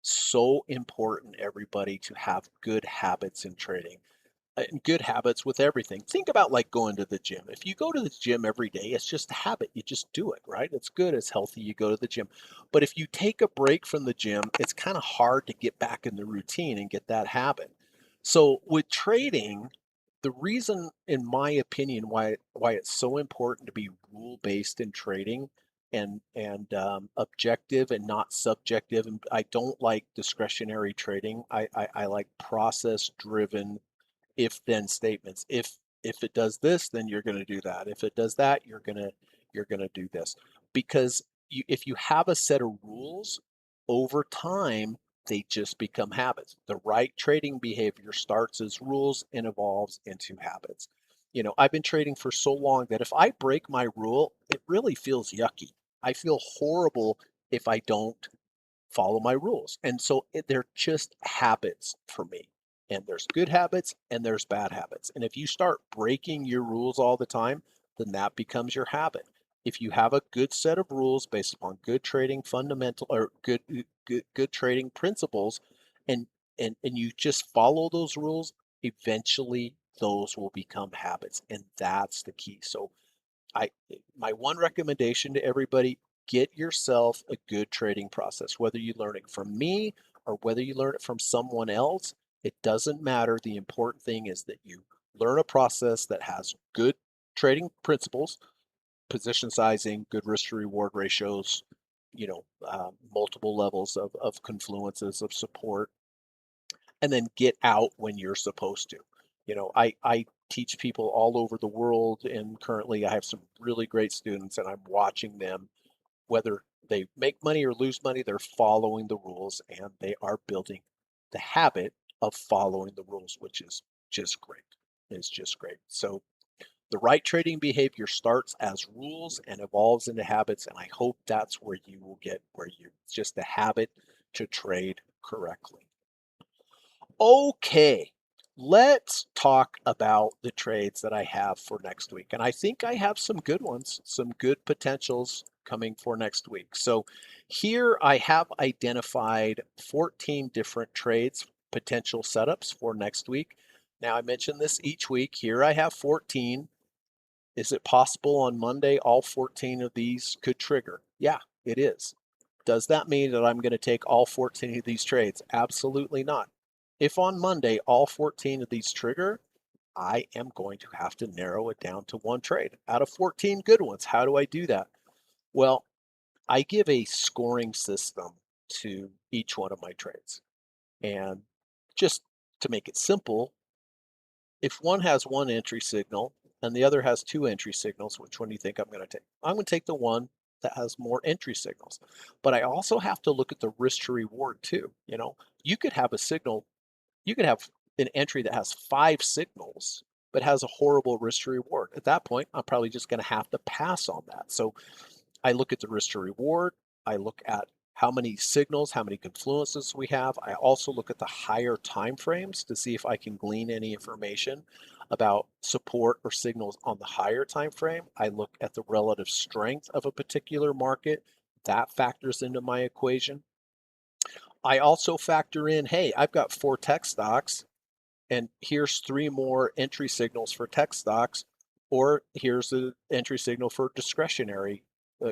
Speaker 1: So important, everybody, to have good habits in trading and good habits with everything. Think about like going to the gym. If you go to the gym every day, it's just a habit. You just do it, right? It's good, it's healthy, you go to the gym. But if you take a break from the gym, it's kind of hard to get back in the routine and get that habit. So with trading, the reason, in my opinion, why it's so important to be rule based in trading and objective and not subjective. And I don't like discretionary trading. I like process driven if then statements. If it does this, then you're going to do that. If it does that, you're going to do this. Because if you have a set of rules, over time they just become habits. The right trading behavior starts as rules and evolves into habits. I've been trading for so long that if I break my rule, it really feels yucky. I feel horrible if I don't follow my rules. And so they're just habits for me. And there's good habits and there's bad habits. And if you start breaking your rules all the time, then that becomes your habit. If you have a good set of rules based upon good trading fundamental or good trading principles and and you just follow those rules, eventually those will become habits. And that's the key. So I my one recommendation to everybody, get yourself a good trading process. Whether you learn it from me or whether you learn it from someone else, it doesn't matter. The important thing is that you learn a process that has good trading principles, position sizing, good risk to reward ratios, multiple levels of confluences of support, and then get out when you're supposed to. I teach people all over the world, and currently I have some really great students, and I'm watching them, whether they make money or lose money, they're following the rules and they are building the habit of following the rules, which is just great. It's just great. So the right trading behavior starts as rules and evolves into habits, and I hope that's where you will get where it's just a habit to trade correctly. Okay, let's talk about the trades that I have for next week. And I think I have some good ones, some good potentials coming for next week. So here I have identified 14 different trades, potential setups for next week. Now I mention this each week. Here I have 14. Is it possible on Monday all 14 of these could trigger? Yeah, it is. Does that mean that I'm going to take all 14 of these trades? Absolutely not. If on Monday all 14 of these trigger, I am going to have to narrow it down to one trade out of 14 good ones. How do I do that? Well, I give a scoring system to each one of my trades. And just to make it simple, if one has one entry signal and the other has two entry signals, which one do you think I'm going to take? I'm going to take the one that has more entry signals. But I also have to look at the risk to reward too. You could have a signal, you could have an entry that has 5 signals, but has a horrible risk to reward. At that point, I'm probably just going to have to pass on that. So I look at the risk to reward. I look at how many signals, how many confluences we have. I also look at the higher time frames to see if I can glean any information about support or signals on the higher time frame. I look at the relative strength of a particular market. That factors into my equation. I also factor in, hey, I've got 4 tech stocks, and here's 3 more entry signals for tech stocks, or here's an entry signal for discretionary,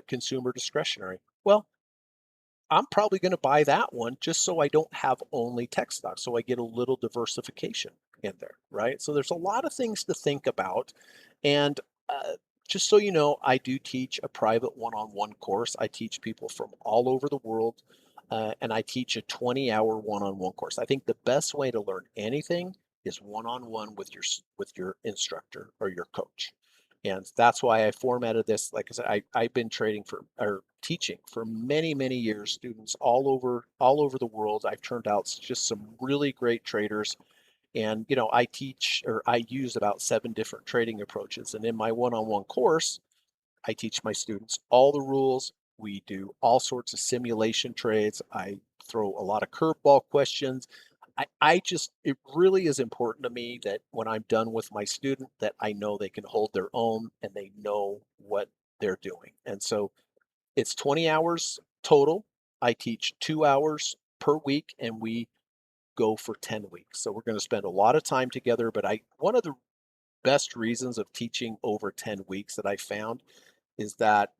Speaker 1: consumer discretionary. Well, I'm probably going to buy that one just so I don't have only tech stocks, so I get a little diversification in there, right? So there's a lot of things to think about. And just so you know, I do teach a private one-on-one course. I teach people from all over the world, and I teach a 20-hour one-on-one course. I think the best way to learn anything is one-on-one with your instructor or your coach. And that's why I formatted this. Like I said, I've been trading for or teaching for many, many years, students all over the world. I've turned out just some really great traders. And I teach or I use about 7 different trading approaches. And in my one-on-one course, I teach my students all the rules. We do all sorts of simulation trades. I throw a lot of curveball questions. It really is important to me that when I'm done with my student, that I know they can hold their own and they know what they're doing. And so it's 20 hours total. I teach 2 hours per week and we go for 10 weeks. So we're going to spend a lot of time together. But one of the best reasons of teaching over 10 weeks that I found is that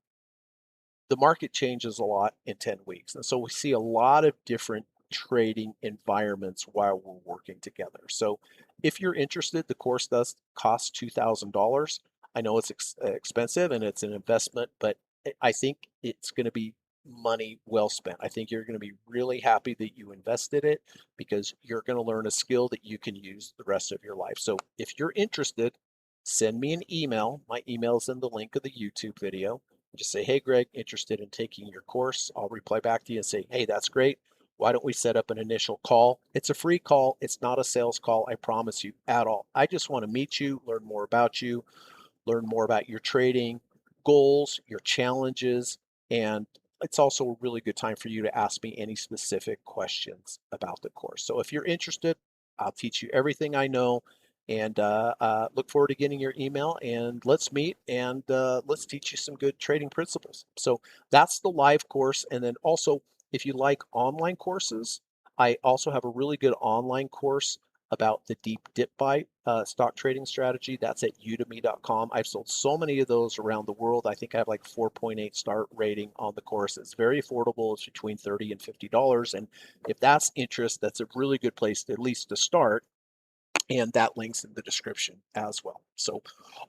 Speaker 1: the market changes a lot in 10 weeks. And so we see a lot of different trading environments while we're working together. So if you're interested, the course does cost $2,000. I know it's expensive and it's an investment, but I think it's going to be money well spent. I think you're going to be really happy that you invested it because you're going to learn a skill that you can use the rest of your life. So if you're interested, send me an email. My email is in the link of the YouTube video. Just say, hey, Greg, interested in taking your course. I'll reply back to you and say, hey, that's great. Why don't we set up an initial call? It's a free call. It's not a sales call, I promise you, at all. I just want to meet you, learn more about you, learn more about your trading goals, your challenges, and it's also a really good time for you to ask me any specific questions about the course. So if you're interested, I'll teach you everything I know and look forward to getting your email and let's meet and let's teach you some good trading principles. So that's the live course. And then also, if you like online courses, I also have a really good online course about the deep dip buy stock trading strategy. That's at udemy.com. I've sold so many of those around the world. I think I have like 4.8 star rating on the course. It's very affordable. It's between $30 and $50. And if that's interest, that's a really good place to, at least to start. And that link's in the description as well. So,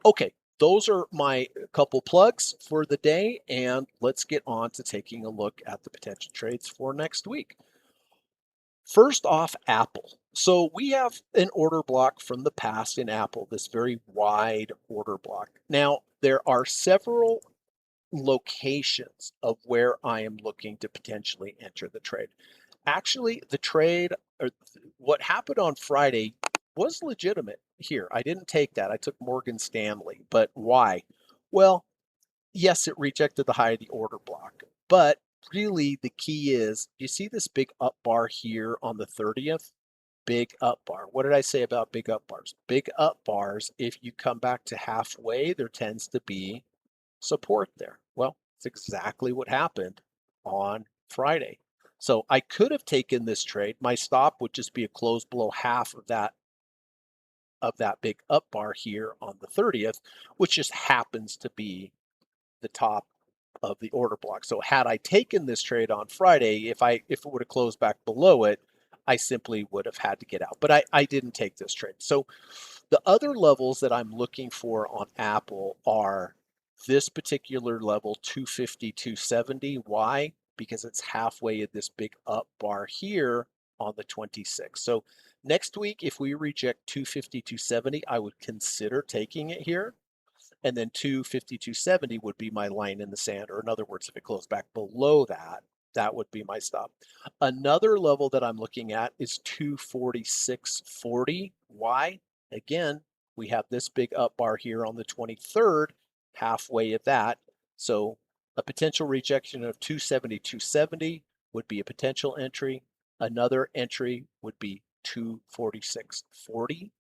Speaker 1: okay, those are my couple plugs for the day. And let's get on to taking a look at the potential trades for next week. First off, Apple. So we have an order block from the past in Apple, this very wide order block. Now, there are several locations of where I am looking to potentially enter the trade. Actually, the trade, or what happened on Friday, was legitimate here. I didn't take that. I took Morgan Stanley. But why? Well, yes, it rejected the high of the order block, but really the key is, you see this big up bar here on the 30th? Big up bar. What did I say about big up bars? Big up bars, if you come back to halfway, there tends to be support there. Well, it's exactly what happened on Friday. So I could have taken this trade. My stop would just be a close below half of that big up bar here on the 30th, which just happens to be the top of the order block. So had I taken this trade on Friday, if it would have closed back below it, I simply would have had to get out. But I didn't take this trade. So the other levels that I'm looking for on Apple are this particular level, 250, 270. Why? Because it's halfway in this big up bar here on the 26th. So next week, if we reject 250, 270, I would consider taking it here. And then 250, 270 would be my line in the sand. Or in other words, if it closed back below that, that would be my stop. Another level that I'm looking at is 246.40. Why? Again, we have this big up bar here on the 23rd, halfway at that. So a potential rejection of 270, 270 would be a potential entry. Another entry would be 246.40.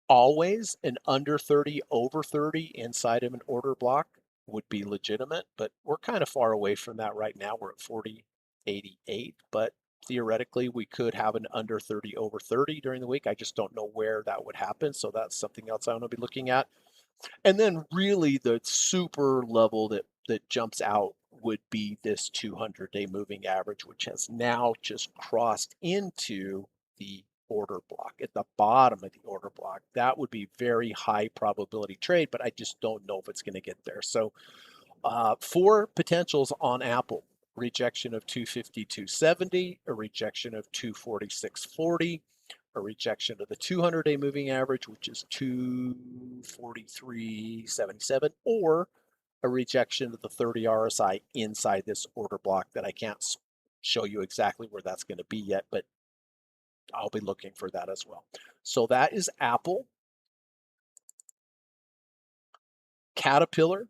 Speaker 1: Always an under 30, over 30 inside of an order block would be legitimate, but we're kind of far away from that right now. We're at 40.88, but theoretically we could have an under 30, over 30 during the week. I just don't know where that would happen, so that's something else I want to be looking at. And then really the super level that jumps out would be this 200-day moving average, which has now just crossed into the order block at the bottom of the order block. That would be very high probability trade, but I just don't know if it's going to get there. So 4 potentials on Apple: rejection of 250, 270, a rejection of 246.40, a rejection of the 200-day moving average, which is 243.77, or a rejection of the 30 RSI inside this order block that I can't show you exactly where that's going to be yet, but I'll be looking for that as well. So that is Apple. Caterpillar.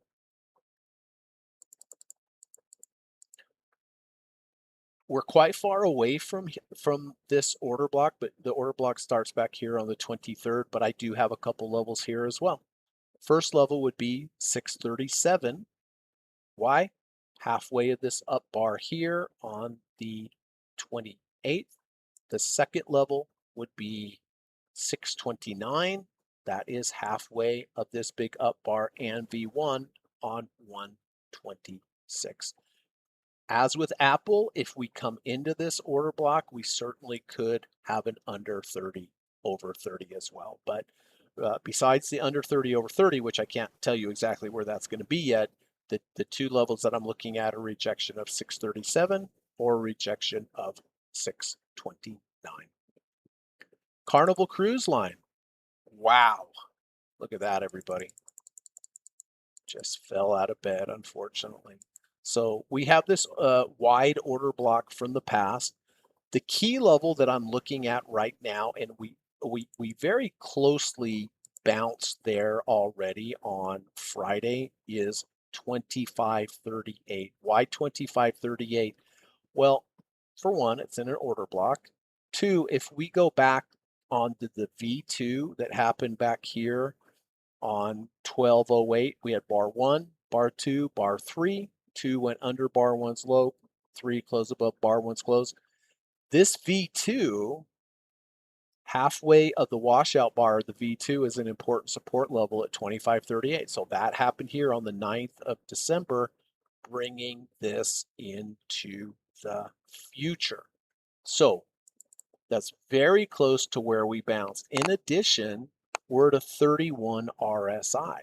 Speaker 1: We're quite far away from this order block, but the order block starts back here on the 23rd, but I do have a couple levels here as well. First level would be 637. Why? Halfway of this up bar here on the 28th. The second level would be 629. That is halfway of this big up bar and V1 on 126. As with Apple, if we come into this order block, we certainly could have an under 30, over 30 as well. But besides the under 30, over 30, which I can't tell you exactly where that's going to be yet, the 2 levels that I'm looking at are rejection of 637 or rejection of 629. Carnival Cruise Line. Wow. Look at that, everybody. Just fell out of bed, unfortunately. So we have this wide order block from the past. The key level that I'm looking at right now, and we very closely bounced there already on Friday, is 25.38. Why 25.38? Well, for one, it's in an order block. 2, if we go back on the V2 that happened back here on 12.08, we had bar 1, bar 2, bar 3. 2 went under bar 1's low, 3 closed above bar 1's close. This V2, halfway of the washout bar, the V2 is an important support level at 25.38. So that happened here on the 9th of December, bringing this into the future. So that's very close to where we bounced. In addition, we're at a 31 RSI.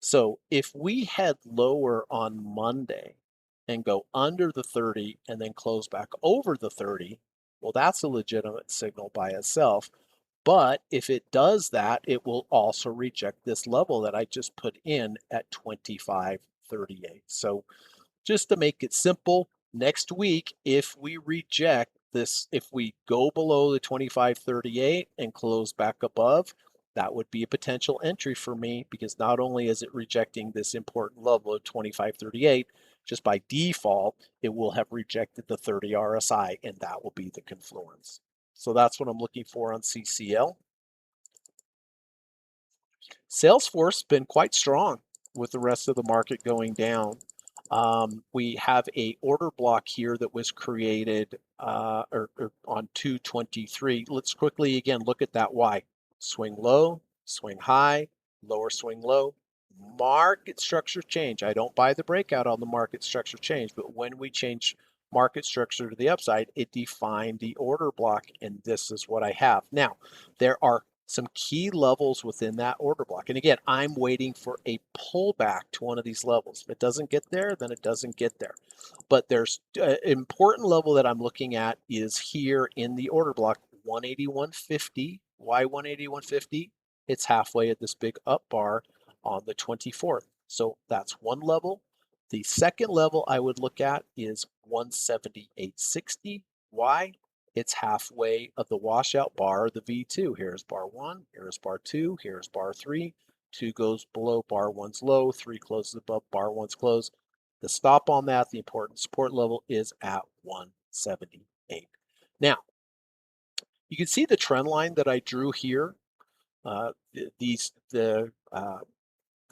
Speaker 1: So if we head lower on Monday and go under the 30 and then close back over the 30, well, that's a legitimate signal by itself. But if it does that, it will also reject this level that I just put in at 25.38. So just to make it simple, next week, if we reject this, if we go below the 25.38 and close back above, that would be a potential entry for me, because not only is it rejecting this important level of 25.38, just by default, it will have rejected the 30 RSI, and that will be the confluence. So that's what I'm looking for on CCL. Salesforce been quite strong with the rest of the market going down. We have a order block here that was created or on 223. Let's quickly again look at that Y. Swing low, swing high, lower swing low. Market structure change. I don't buy the breakout on the market structure change, but when we change market structure to the upside, it defined the order block, and this is what I have. Now, there are some key levels within that order block. And again, I'm waiting for a pullback to one of these levels. If it doesn't get there, then it doesn't get there. But there's an important level that I'm looking at is here in the order block, 181.50. Why 181.50? It's halfway at this big up bar on the 24th. So that's one level. The second level I would look at is 178.60. Why? It's halfway of the washout bar, the V2. Here's bar 1, here's bar 2, here's bar 3. 2 goes below bar 1's low, 3 closes above bar 1's close. The stop on that, the important support level, is at 178. Now, you can see the trend line that I drew here. The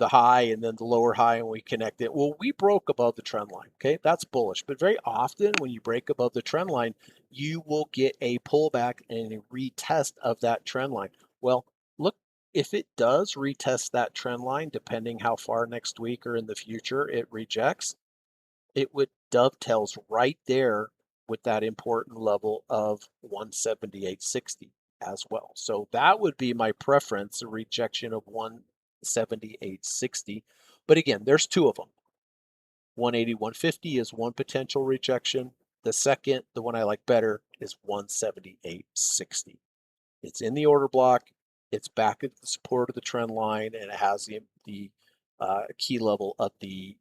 Speaker 1: high and then the lower high, and we connect it. Well, we broke above the trend line. Okay, that's bullish. But very often when you break above the trend line, you will get a pullback and a retest of that trend line. Well, look, if it does retest that trend line, depending how far next week or in the future it rejects, it would dovetails right there with that important level of 178.60 as well. So that would be my preference, a rejection of 178.60. But again, there's two of them. 180, 150 is one potential rejection. The second, the one I like better, is 178.60. It's in the order block. It's back at the support of the trend line, and it has the key level of the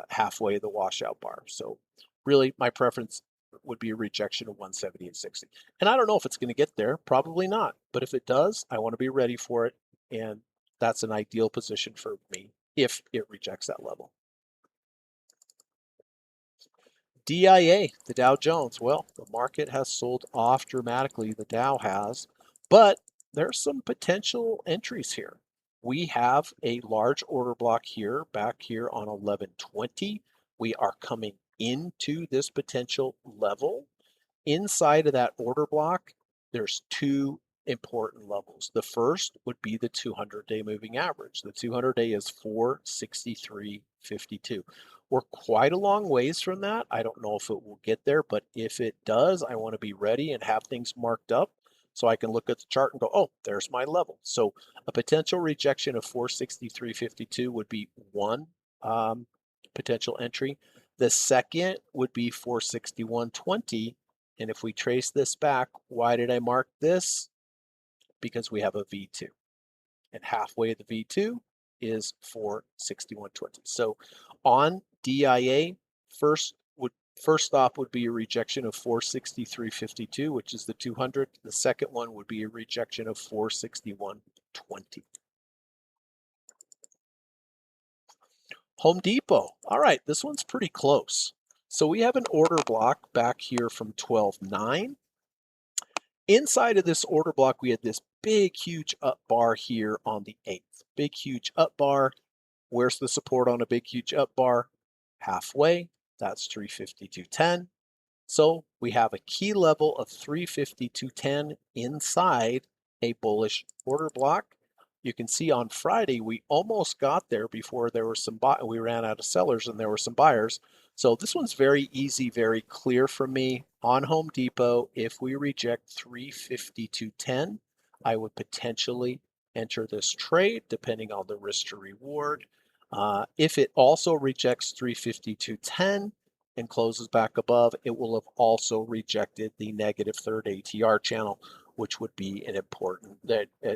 Speaker 1: halfway of the washout bar. So really, my preference would be a rejection of 178.60. And I don't know if it's going to get there. Probably not. But if it does, I want to be ready for it. And that's an ideal position for me if it rejects that level. DIA, the Dow Jones. Well, the market has sold off dramatically. The Dow has. But there's some potential entries here. We have a large order block here, back here on 1120. We are coming into this potential level. Inside of that order block, there's two important levels. The first would be the 200-day moving average. The 200-day is 463.52. We're quite a long ways from that. I don't know if it will get there, but if it does, I want to be ready and have things marked up so I can look at the chart and go, oh, there's my level. So a potential rejection of 463.52 would be one potential entry. The second would be 461.20. And if we trace this back, why did I mark this? Because we have a V2. And halfway of the V2 is 461.20. So on DIA, first stop would be a rejection of 463.52, which is the 200. The second one would be a rejection of 461.20. Home Depot. All right, this one's pretty close. So we have an order block back here from 12.9. Inside of this order block, we had this big, huge up bar here on the 8th. Big, huge up bar. Where's the support on a big, huge up bar? Halfway. That's 352.10. So we have a key level of 352.10 inside a bullish order block. You can see on Friday, we almost got there before there were some we ran out of sellers and there were some buyers. So this one's very easy, very clear for me. On Home Depot, if we reject 352.10, I would potentially enter this trade depending on the risk to reward. If it also rejects 352.10 and closes back above, it will have also rejected the negative third ATR channel, which would be an important,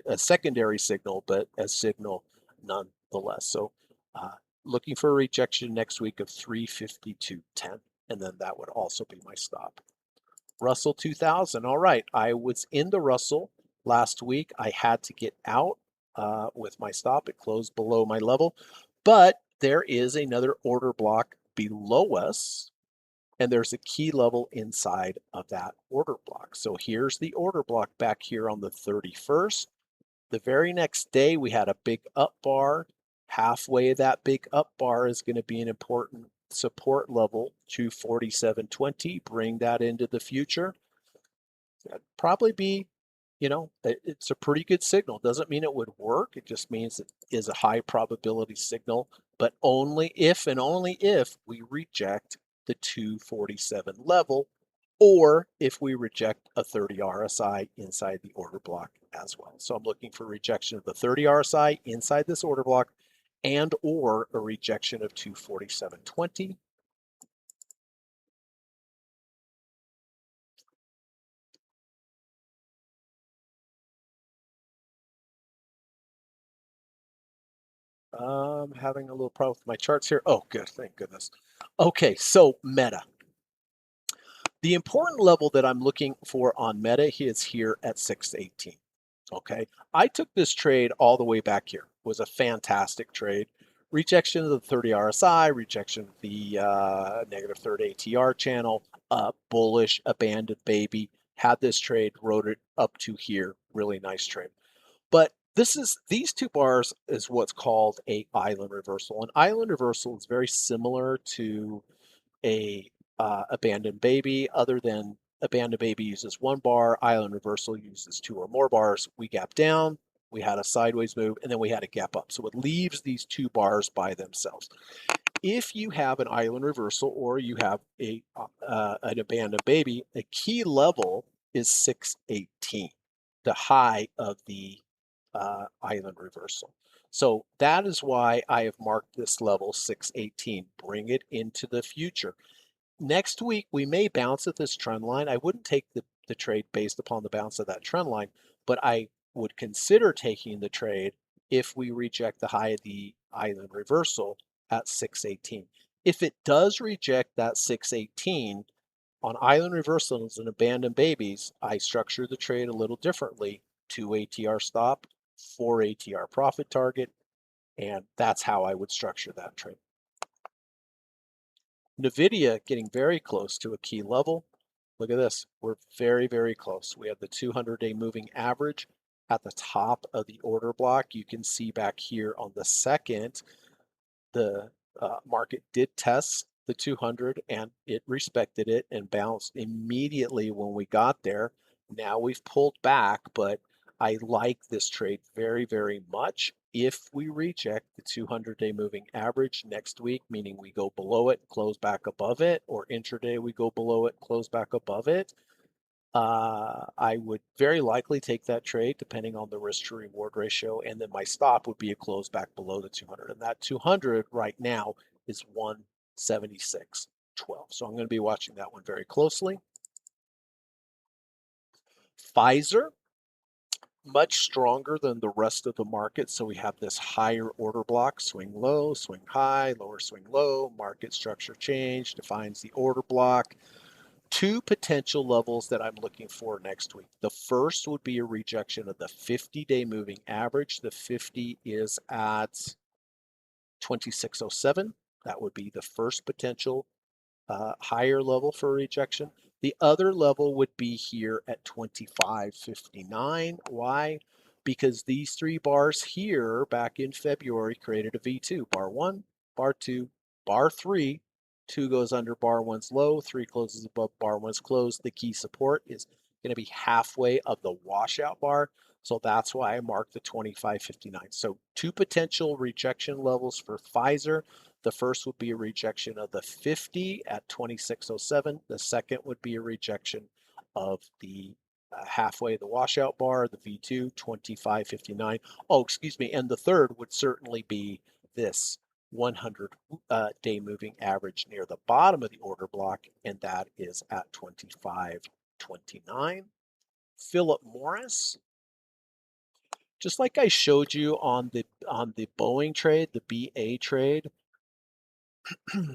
Speaker 1: a secondary signal, but a signal nonetheless. So looking for a rejection next week of 352.10, and then that would also be my stop. Russell 2000. All right, I was in the Russell last week. I had to get out with my stop. It closed below my level, but there is another order block below us, and there's a key level inside of that order block. So here's the order block back here on the 31st. The very next day, we had a big up bar. Halfway of that big up bar is going to be an important support level, 247.20. Bring that into the future. That'd probably be, it's a pretty good signal. Doesn't mean it would work. It just means it is a high probability signal, but only if and only if we reject the 247 level, or if we reject a 30 RSI inside the order block as well. So I'm looking for rejection of the 30 RSI inside this order block, and or a rejection of 247.20. I'm having a little problem with my charts here. Oh, good. Thank goodness. Okay, so Meta. The important level that I'm looking for on Meta is here at 618. Okay, I took this trade all the way back here. It was a fantastic trade. rejection of the 30 RSI, rejection of the negative third ATR channel, bullish, abandoned baby, had this trade, wrote it up to here, really nice trade. But these two bars is what's called a island reversal. An island reversal is very similar to a abandoned baby, other than abandoned baby uses one bar, island reversal uses two or more bars. We gap down, we had a sideways move, and then we had a gap up. So it leaves these two bars by themselves. If you have an island reversal or you have an abandoned baby, a key level is 618, the high of the island reversal. So that is why I have marked this level 618. Bring it into the future. Next week, we may bounce at this trend line. I wouldn't take the trade based upon the bounce of that trend line, but I would consider taking the trade if we reject the high of the island reversal at 618. If it does reject that 618 on island reversals and abandoned babies, I structure the trade a little differently. 2 ATR stop, 4 ATR profit target, and that's how I would structure that trade. NVDA getting very close to a key level. Look at this. We're very, very close. We have the 200-day moving average at the top of the order block. You can see back here on the second, the market did test the 200 and it respected it and bounced immediately when we got there. Now we've pulled back, but I like this trade very, very much. If we reject the 200-day moving average next week, meaning we go below it, close back above it, or intraday we go below it, close back above it, I would very likely take that trade depending on the risk to reward ratio. And then my stop would be a close back below the 200. And that 200 right now is 176.12. So I'm going to be watching that one very closely. Pfizer, much stronger than the rest of the market. So we have this higher order block, swing low, swing high, lower swing low, market structure change, defines the order block. Two potential levels that I'm looking for next week. The first would be a rejection of the 50-day moving average. The 50 is at 2607. That would be the first potential higher level for rejection. The other level would be here at 2559. Why? Because these three bars here back in February created a V2. Bar 1, bar 2, bar 3. 2 goes under bar 1's low, 3 closes above bar 1's close. The key support is going to be halfway of the washout bar. So that's why I marked the 2559. So two potential rejection levels for Pfizer. The first would be a rejection of the 50 at 2607. The second would be a rejection of the halfway the washout bar, the V2, 2559. Oh, excuse me. And the third would certainly be this 100-day moving average near the bottom of the order block, and that is at 2529. Philip Morris, just like I showed you on the Boeing trade, the BA trade,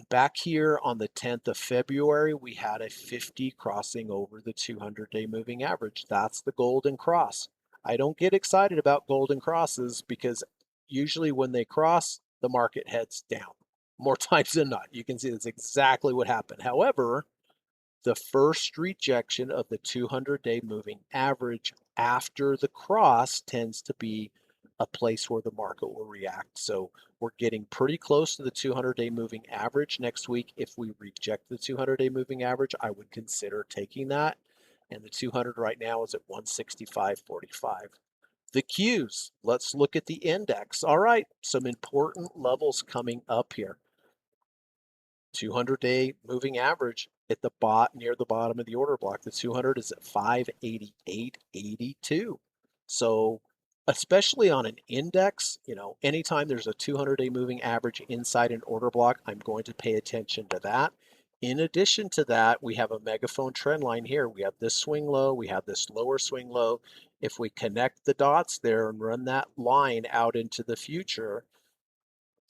Speaker 1: back here on the 10th of February, we had a 50 crossing over the 200-day moving average. That's the golden cross. I don't get excited about golden crosses because usually when they cross, the market heads down more times than not. You can see that's exactly what happened. However, the first rejection of the 200-day moving average after the cross tends to be a place where the market will react. So we're getting pretty close to the 200-day moving average next week. If we reject the 200-day moving average, I would consider taking that. And the 200 right now is at 165.45. The Qs, let's look at the index. All right, some important levels coming up here. 200-day moving average at the near the bottom of the order block. The 200 is at 588.82. So especially on an index, anytime there's a 200-day moving average inside an order block, I'm going to pay attention to that. In addition to that, we have a megaphone trend line here. We have this swing low, we have this lower swing low. If we connect the dots there and run that line out into the future,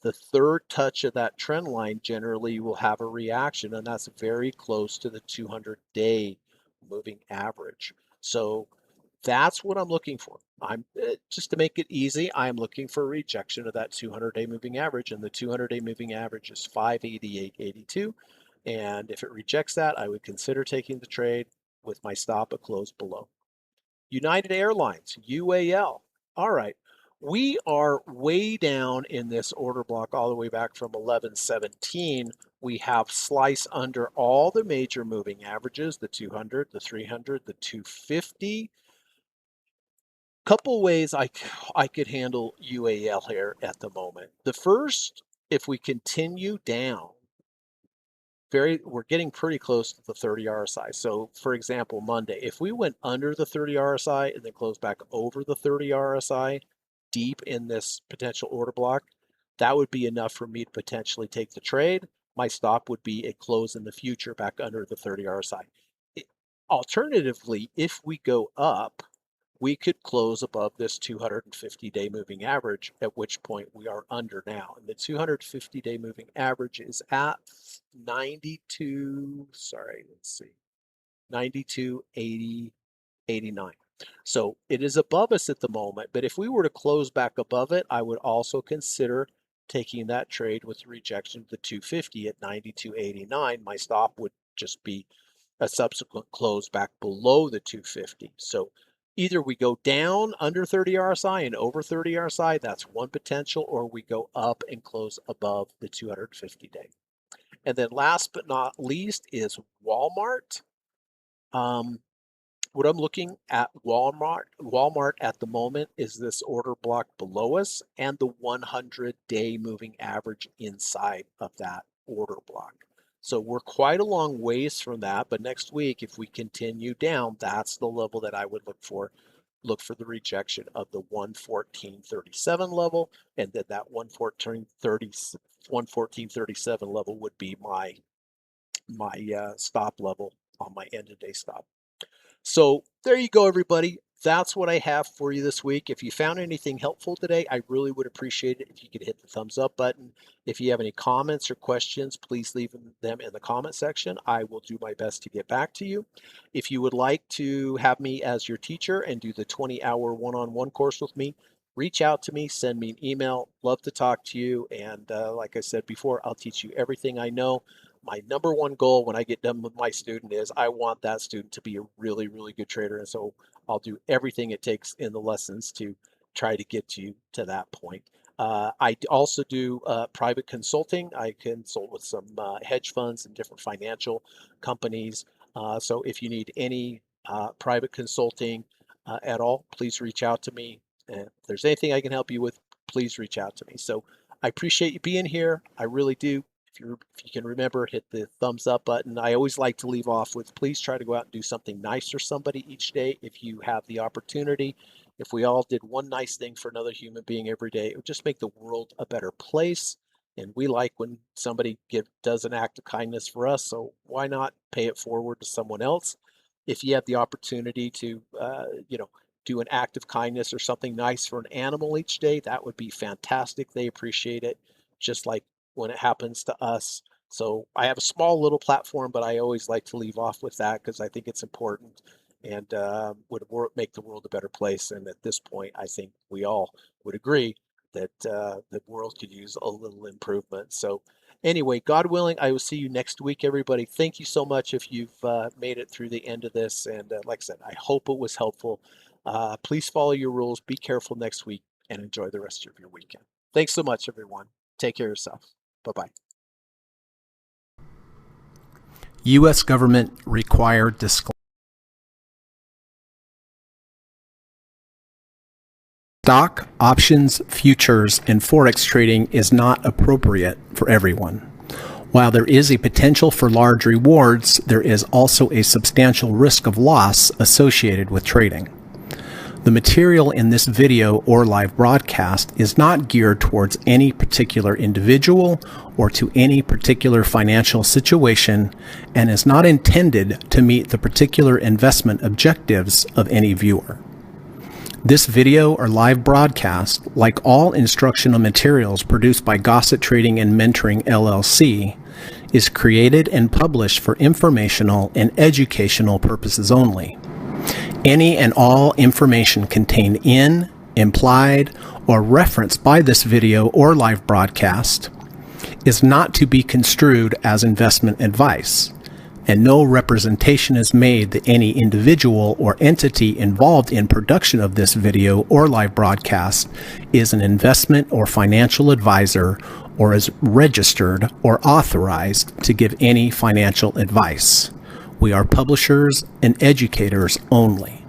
Speaker 1: the third touch of that trend line generally will have a reaction, and that's very close to the 200-day moving average. So That's what I'm looking for. I'm just to make it easy, I'm looking for a rejection of that 200-day moving average, and the 200-day moving average is 588.82. And if it rejects that, I would consider taking the trade with my stop at close below. United Airlines, UAL. All right, we are way down in this order block all the way back from 1117. We have slice under all the major moving averages, the 200, the 300, the 250. Couple ways I could handle UAL here at the moment. The first, if we continue down, we're getting pretty close to the 30 RSI. So for example, Monday, if we went under the 30 RSI and then closed back over the 30 RSI deep in this potential order block, that would be enough for me to potentially take the trade. My stop would be a close in the future back under the 30 RSI. Alternatively, if we go up, we could close above this 250-day moving average, at which point we are under now. And the 250-day moving average is at 92, sorry, let's see, 92.80.89. So it is above us at the moment, but if we were to close back above it, I would also consider taking that trade with the rejection of the 250 at 92.89. My stop would just be a subsequent close back below the 250. So either we go down under 30 RSI and over 30 RSI, that's one potential, or we go up and close above the 250-day. And then last but not least is Walmart. What I'm looking at Walmart at the moment is this order block below us and the 100-day moving average inside of that order block. So we're quite a long ways from that, but next week, if we continue down, that's the level that I would look for the rejection of the 114.37 level, and then that 114.37 level would be my stop level on my end of day stop. So there you go, everybody. That's what I have for you this week. If you found anything helpful today, I really would appreciate it if you could hit the thumbs up button. If you have any comments or questions, please leave them in the comment section. I will do my best to get back to you. If you would like to have me as your teacher and do the 20-hour one-on-one course with me, reach out to me, send me an email. Love to talk to you. And like I said before, I'll teach you everything I know. My number one goal when I get done with my student is I want that student to be a really, really good trader. And so I'll do everything it takes in the lessons to try to get you to that point. I also do private consulting. I consult with some hedge funds and different financial companies. So if you need any private consulting at all, please reach out to me. And if there's anything I can help you with, please reach out to me. So I appreciate you being here. I really do. If you can remember, hit the thumbs up button. I always like to leave off with, please try to go out and do something nice for somebody each day if you have the opportunity. If we all did one nice thing for another human being every day, it would just make the world a better place. And we like when somebody does an act of kindness for us, so why not pay it forward to someone else? If you have the opportunity to, do an act of kindness or something nice for an animal each day, that would be fantastic. They appreciate it, just like when it happens to us. So I have a small little platform, but I always like to leave off with that because I think it's important and would make the world a better place. And at this point, I think we all would agree that the world could use a little improvement. So anyway, God willing, I will see you next week, everybody. Thank you so much if you've made it through the end of this. And like I said, I hope it was helpful. Please follow your rules. Be careful next week and enjoy the rest of your weekend. Thanks so much, everyone. Take care of yourself. Bye-bye.
Speaker 2: U.S. government required disclosure. Stock, options, futures, and forex trading is not appropriate for everyone. While there is a potential for large rewards, there is also a substantial risk of loss associated with trading. The material in this video or live broadcast is not geared towards any particular individual or to any particular financial situation and is not intended to meet the particular investment objectives of any viewer. This video or live broadcast, like all instructional materials produced by Gossett Trading and Mentoring LLC, is created and published for informational and educational purposes only. Any and all information contained in, implied, or referenced by this video or live broadcast is not to be construed as investment advice, and no representation is made that any individual or entity involved in production of this video or live broadcast is an investment or financial advisor or is registered or authorized to give any financial advice. We are publishers and educators only.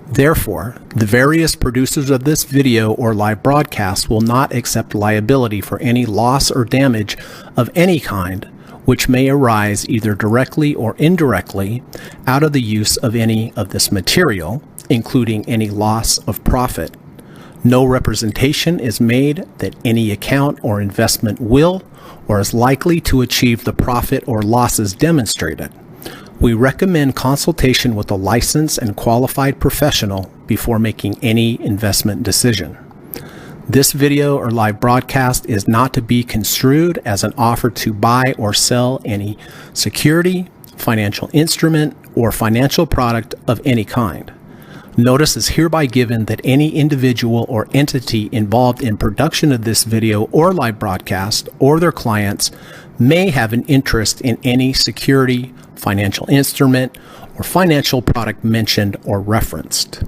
Speaker 2: Therefore, the various producers of this video or live broadcast will not accept liability for any loss or damage of any kind which may arise either directly or indirectly out of the use of any of this material, including any loss of profit. No representation is made that any account or investment will or is likely to achieve the profit or losses demonstrated. We recommend consultation with a licensed and qualified professional before making any investment decision. This video or live broadcast is not to be construed as an offer to buy or sell any security, financial instrument, or financial product of any kind. Notice is hereby given that any individual or entity involved in production of this video or live broadcast or their clients may have an interest in any security, financial instrument, or financial product mentioned or referenced.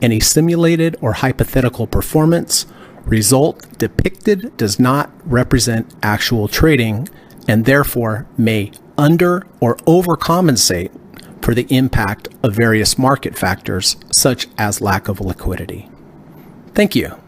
Speaker 2: Any simulated or hypothetical performance result depicted does not represent actual trading and therefore may under or overcompensate for the impact of various market factors such as lack of liquidity. Thank you.